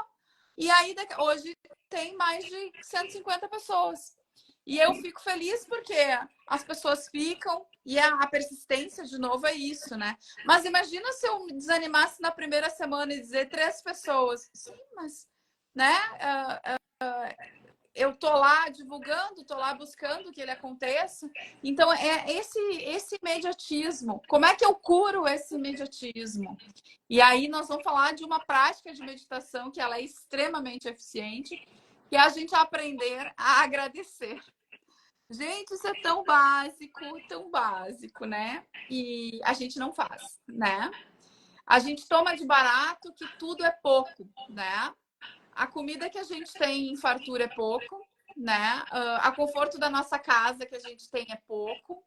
E aí, hoje tem mais de 150 pessoas. E eu fico feliz porque as pessoas ficam e a persistência, de novo, é isso, né? Mas imagina se eu me desanimasse na primeira semana e dizer 3 pessoas. Sim, mas, né? Eu tô lá divulgando, tô lá buscando que ele aconteça. Então, é esse imediatismo. Como é que eu curo esse imediatismo? E aí nós vamos falar de uma prática de meditação que ela é extremamente eficiente, que é a gente aprender a agradecer. Gente, isso é tão básico, né? E a gente não faz, né? A gente toma de barato que tudo é pouco, né? A comida que a gente tem em fartura é pouco, né? A conforto da nossa casa que a gente tem é pouco.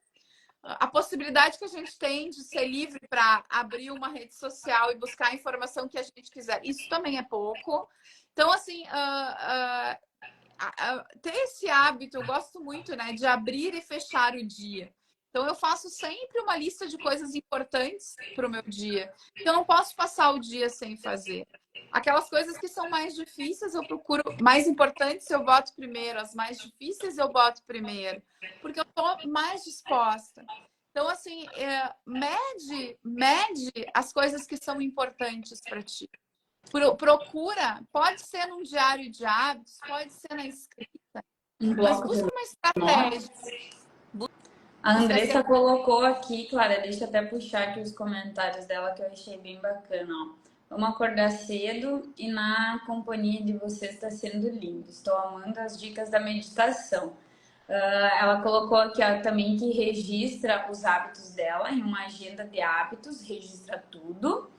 A possibilidade que a gente tem de ser livre para abrir uma rede social e buscar a informação que a gente quiser, isso também é pouco. Então, assim, ter esse hábito, eu gosto muito, né, de abrir e fechar o dia. Então, eu faço sempre uma lista de coisas importantes para o meu dia. Então, eu não posso passar o dia sem fazer. Aquelas coisas que são mais difíceis, eu procuro. Mais importantes, eu boto primeiro. As mais difíceis, eu boto primeiro. Porque eu estou mais disposta. Então, assim, mede as coisas que são importantes para ti. Procura, pode ser num diário de hábitos, pode ser na escrita, mas busca uma estratégia. A Busca ser... Andressa colocou aqui, Clara, deixa eu até puxar aqui os comentários dela que eu achei bem bacana, ó. Vamos acordar cedo e na companhia de vocês está sendo lindo. Estou amando as dicas da meditação. Ela colocou aqui ó, também que registra os hábitos dela em uma agenda de hábitos, registra tudo.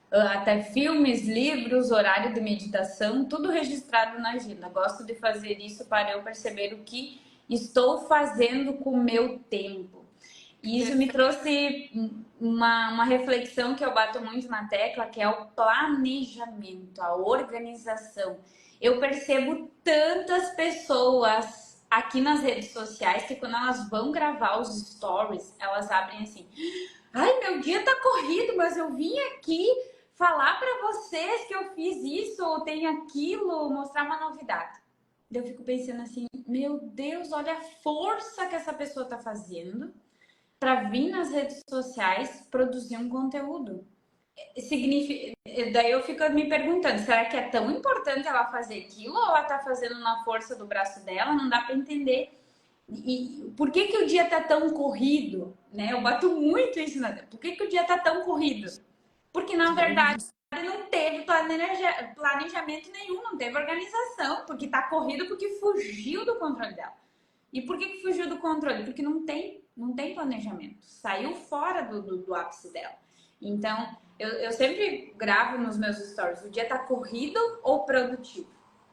Até filmes, livros, horário de meditação, tudo registrado na agenda. Gosto de fazer isso para eu perceber o que estou fazendo com o meu tempo. E isso me trouxe uma reflexão que eu bato muito na tecla, que é o planejamento, a organização. Eu percebo tantas pessoas aqui nas redes sociais que quando elas vão gravar os stories, elas abrem assim: ai, meu dia tá corrido, mas eu vim aqui falar para vocês que eu fiz isso ou tenho aquilo, mostrar uma novidade. Eu fico pensando assim, meu Deus, olha a força que essa pessoa tá fazendo para vir nas redes sociais produzir um conteúdo. Significa... Daí eu fico me perguntando, será que é tão importante ela fazer aquilo ou ela tá fazendo na força do braço dela? Não dá para entender. E por que que o dia tá tão corrido, né? Eu bato muito isso na... Por que que o dia tá tão corrido? Porque na verdade não teve planejamento nenhum, não teve organização, porque tá corrido porque fugiu do controle dela. E por que que fugiu do controle? Porque não tem planejamento. Saiu fora do ápice dela. Então, eu sempre gravo nos meus stories, o dia tá corrido ou produtivo?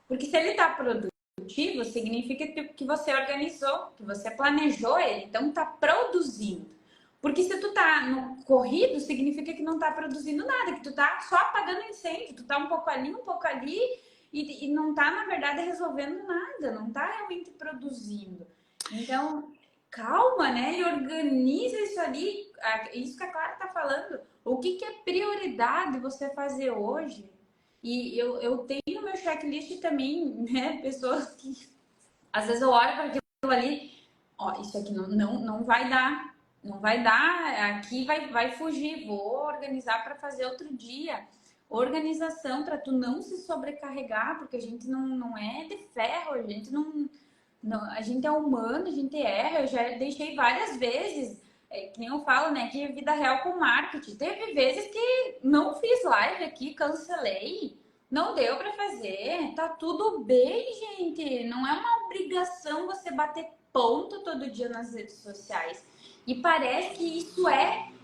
Porque se ele tá produtivo, significa que você organizou, que você planejou ele, então tá produzindo. Porque se tu tá no corrido, significa que não tá produzindo nada, que tu tá só apagando incêndio, tu tá um pouco ali e não tá, na verdade, resolvendo nada, não tá realmente produzindo. Então, calma, né? E organiza isso ali, isso que a Clara tá falando. O que que é prioridade você fazer hoje? E eu tenho meu checklist também, né? Pessoas que às vezes eu olho para aquilo ali, ó, isso aqui não vai dar, não vai dar, aqui vai fugir, vou organizar para fazer outro dia. Organização para tu não se sobrecarregar, porque a gente não é de ferro, a gente não, a gente é humano, a gente erra. Eu já deixei várias vezes, que nem eu falo, né, que vida real com marketing. Teve vezes que não fiz live aqui, cancelei, não deu para fazer. Tá tudo bem, gente. Não é uma obrigação você bater ponto todo dia nas redes sociais. E parece que isso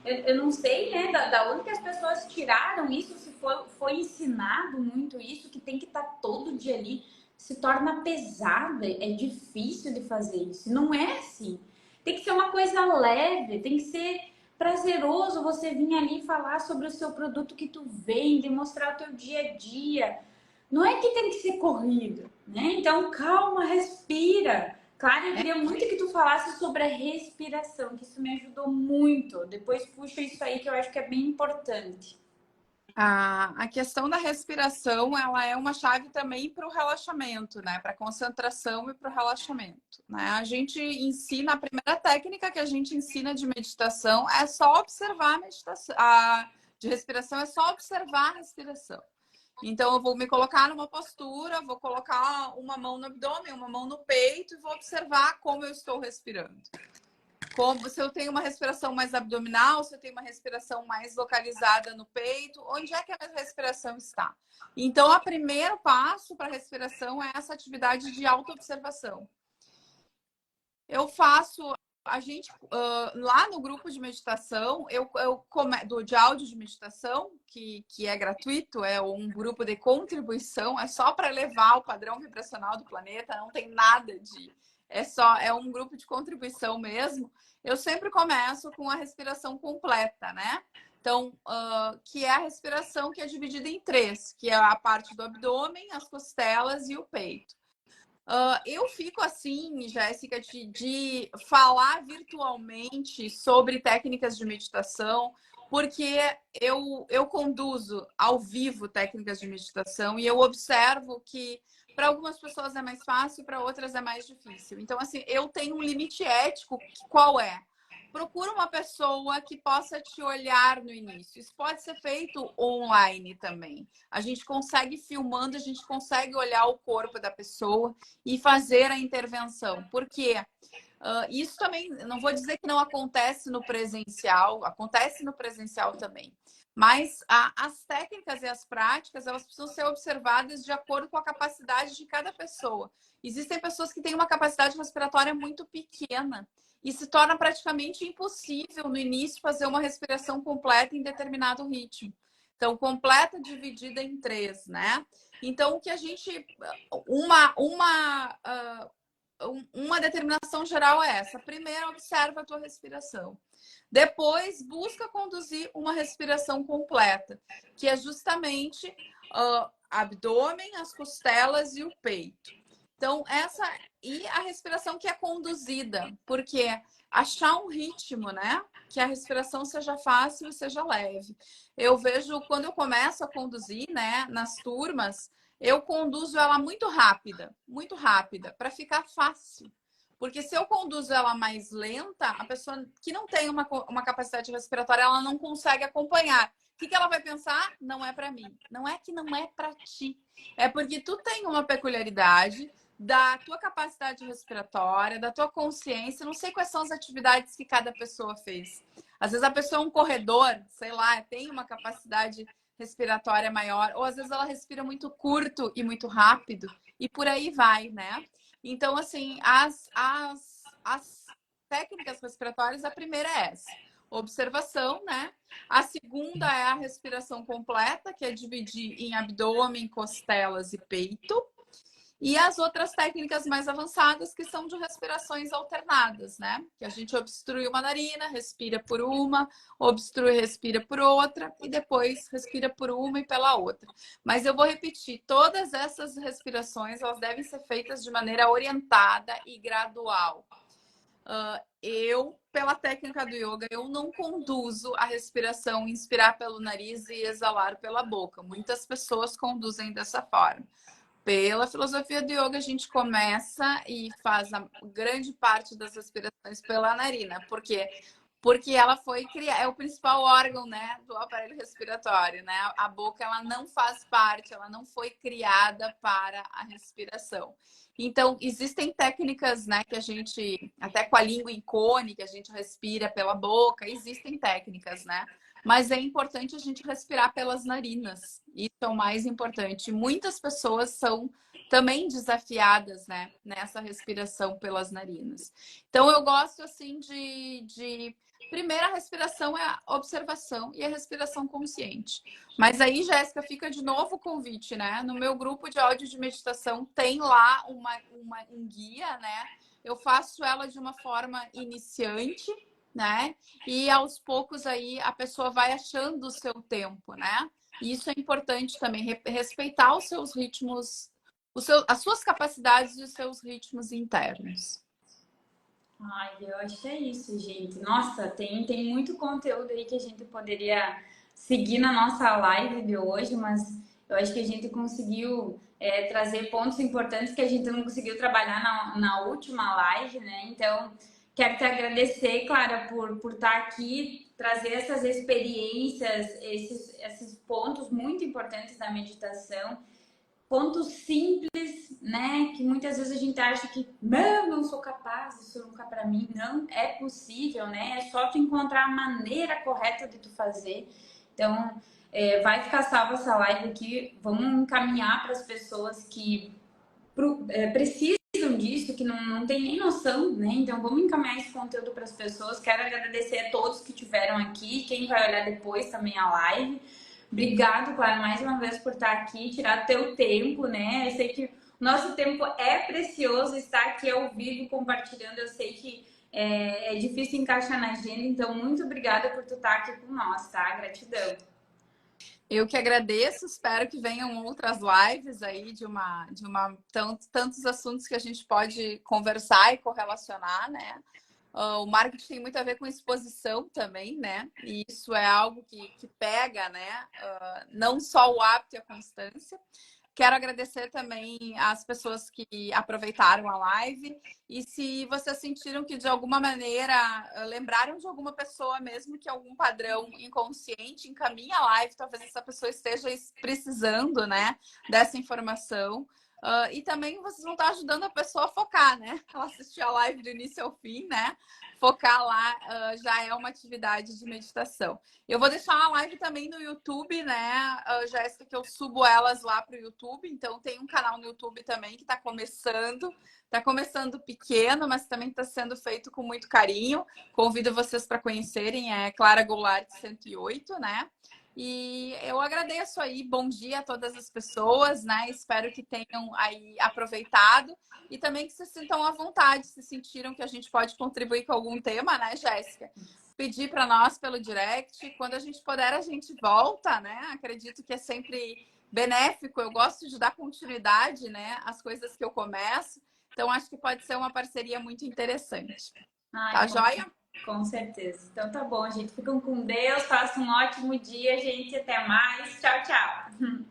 eu não sei, né, da onde que as pessoas tiraram isso, se foi ensinado muito isso, que tem que estar todo dia ali, se torna pesada, é difícil de fazer isso. Não é assim. Tem que ser uma coisa leve, tem que ser prazeroso você vir ali falar sobre o seu produto que tu vende, mostrar o teu dia a dia. Não é que tem que ser corrido, né? Então, calma, respira. Claro, eu queria muito que tu falasse sobre a respiração, que isso me ajudou muito. Depois puxa isso aí que eu acho que é bem importante. A questão da respiração, ela é uma chave também para o relaxamento, né? Para a concentração e para o relaxamento, né? A gente ensina, a primeira técnica que a gente ensina de meditação é só observar a meditação. De respiração é só observar a respiração. Então, eu vou me colocar numa postura, vou colocar uma mão no abdômen, uma mão no peito e vou observar como eu estou respirando. Como se eu tenho uma respiração mais abdominal, se eu tenho uma respiração mais localizada no peito, onde é que a minha respiração está? Então, o primeiro passo para a respiração é essa atividade de autoobservação. Eu faço, a gente, lá no grupo de meditação, de áudio de meditação, que é gratuito, é um grupo de contribuição, é só para elevar o padrão vibracional do planeta, não tem nada de. É um grupo de contribuição mesmo. Eu sempre começo com a respiração completa, né? Então, que é a respiração que é dividida em três, que é a parte do abdômen, as costelas e o peito. Eu fico assim, Jéssica, de falar virtualmente sobre técnicas de meditação, porque eu conduzo ao vivo técnicas de meditação e eu observo que para algumas pessoas é mais fácil, para outras é mais difícil. Então, assim, eu tenho um limite ético, qual é? Procura uma pessoa que possa te olhar no início. Isso pode ser feito online também. A gente consegue filmando, a gente consegue olhar o corpo da pessoa e fazer a intervenção. Por quê? Isso também, não vou dizer que não acontece no presencial, acontece no presencial também. Mas as técnicas e as práticas, elas precisam ser observadas de acordo com a capacidade de cada pessoa. Existem pessoas que têm uma capacidade respiratória muito pequena e se torna praticamente impossível no início fazer uma respiração completa em determinado ritmo. Então, completa dividida em três, né? Então, o que a gente. Uma determinação geral é essa. Primeiro, observa a tua respiração. Depois, busca conduzir uma respiração completa, que é justamente abdômen, as costelas e o peito. Então, e a respiração que é conduzida, porque achar um ritmo, né? Que a respiração seja fácil e seja leve. Eu vejo quando eu começo a conduzir, né, nas turmas, eu conduzo ela muito rápida, para ficar fácil. Porque se eu conduzo ela mais lenta, a pessoa que não tem uma capacidade respiratória, ela não consegue acompanhar. O que ela vai pensar? Não é para mim. Não é que não é para ti. É porque tu tem uma peculiaridade da tua capacidade respiratória, da tua consciência. Não sei quais são as atividades que cada pessoa fez. Às vezes a pessoa é um corredor, sei lá, tem uma capacidade respiratória maior, ou às vezes ela respira muito curto e muito rápido, e por aí vai, né? Então, assim, as técnicas respiratórias, a primeira é essa, observação, né? A segunda é a respiração completa, que é dividir em abdômen, costelas e peito. E as outras técnicas mais avançadas, que são de respirações alternadas, né? Que a gente obstrui uma narina, respira por uma, obstrui, respira por outra, e depois respira por uma e pela outra. Mas eu vou repetir, todas essas respirações, elas devem ser feitas de maneira orientada e gradual. Pela técnica do yoga, eu não conduzo a respiração, inspirar pelo nariz e exalar pela boca. Muitas pessoas conduzem dessa forma. Pela filosofia do yoga, a gente começa e faz a grande parte das respirações pela narina. Por quê? Porque ela foi criada, é o principal órgão, né, do aparelho respiratório, né? A boca, ela não faz parte, ela não foi criada para a respiração. Então, existem técnicas, né, que a gente, até com a língua em cone, que a gente respira pela boca, existem técnicas, né? Mas é importante a gente respirar pelas narinas. Isso é o mais importante. Muitas pessoas são também desafiadas, né, nessa respiração pelas narinas. Então, eu gosto, assim, primeira respiração é a observação e a respiração consciente. Mas aí, Jéssica, fica de novo o convite, né? No meu grupo de áudio de meditação tem lá um guia, né? Eu faço ela de uma forma iniciante, né? E aos poucos aí a pessoa vai achando o seu tempo, né? E isso é importante também, respeitar os seus ritmos, as suas capacidades e os seus ritmos internos. Ai, eu acho que é isso, gente. Nossa, tem muito conteúdo aí que a gente poderia seguir na nossa live de hoje, mas eu acho que a gente conseguiu trazer pontos importantes que a gente não conseguiu trabalhar na última live, né? Então, quero te agradecer, Clara, por estar aqui, trazer essas experiências, esses pontos muito importantes da meditação, pontos simples, né? Que muitas vezes a gente acha que não sou capaz, isso nunca para mim. Não, é possível, né? É só tu encontrar a maneira correta de tu fazer. Então, vai ficar salva essa live aqui. Vamos encaminhar para as pessoas que precisam gostam disso, que não tem nem noção, né? Então vamos encaminhar esse conteúdo para as pessoas. Quero agradecer a todos que tiveram aqui, quem vai olhar depois também a live. Obrigado, Clara, mais uma vez por estar aqui, tirar teu tempo, né? Eu sei que o nosso tempo é precioso, estar aqui ao vivo compartilhando. Eu sei que é difícil encaixar na agenda, então muito obrigada por tu estar aqui com nós, tá? Gratidão. Eu que agradeço, espero que venham outras lives aí tantos assuntos que a gente pode conversar e correlacionar, né? O marketing tem muito a ver com exposição também, né? E isso é algo que pega, né? Não só o hábito e a constância. Quero agradecer também às pessoas que aproveitaram a live. E se vocês sentiram que de alguma maneira lembraram de alguma pessoa, mesmo que algum padrão inconsciente, encaminha a live, talvez essa pessoa esteja precisando, né, dessa informação. E também vocês vão estar ajudando a pessoa a focar, né? Ela assistir a live do início ao fim, né? Focar lá já é uma atividade de meditação. Eu vou deixar a live também no YouTube, né, Jéssica, que eu subo elas lá para o YouTube. Então tem um canal no YouTube também que está começando. Está começando pequeno, mas também está sendo feito com muito carinho. Convido vocês para conhecerem, é Clara Goulart 108, né? E eu agradeço aí, bom dia a todas as pessoas, né? Espero que tenham aí aproveitado e também que se sintam à vontade, se sentiram que a gente pode contribuir com algum tema, né, Jéssica? Pedir para nós pelo direct, quando a gente puder a gente volta, né? Acredito que é sempre benéfico, eu gosto de dar continuidade, né, às coisas que eu começo, então acho que pode ser uma parceria muito interessante. Tá joia? Com certeza. Então tá bom, gente. Ficam com Deus. Façam um ótimo dia, gente. Até mais. Tchau, tchau.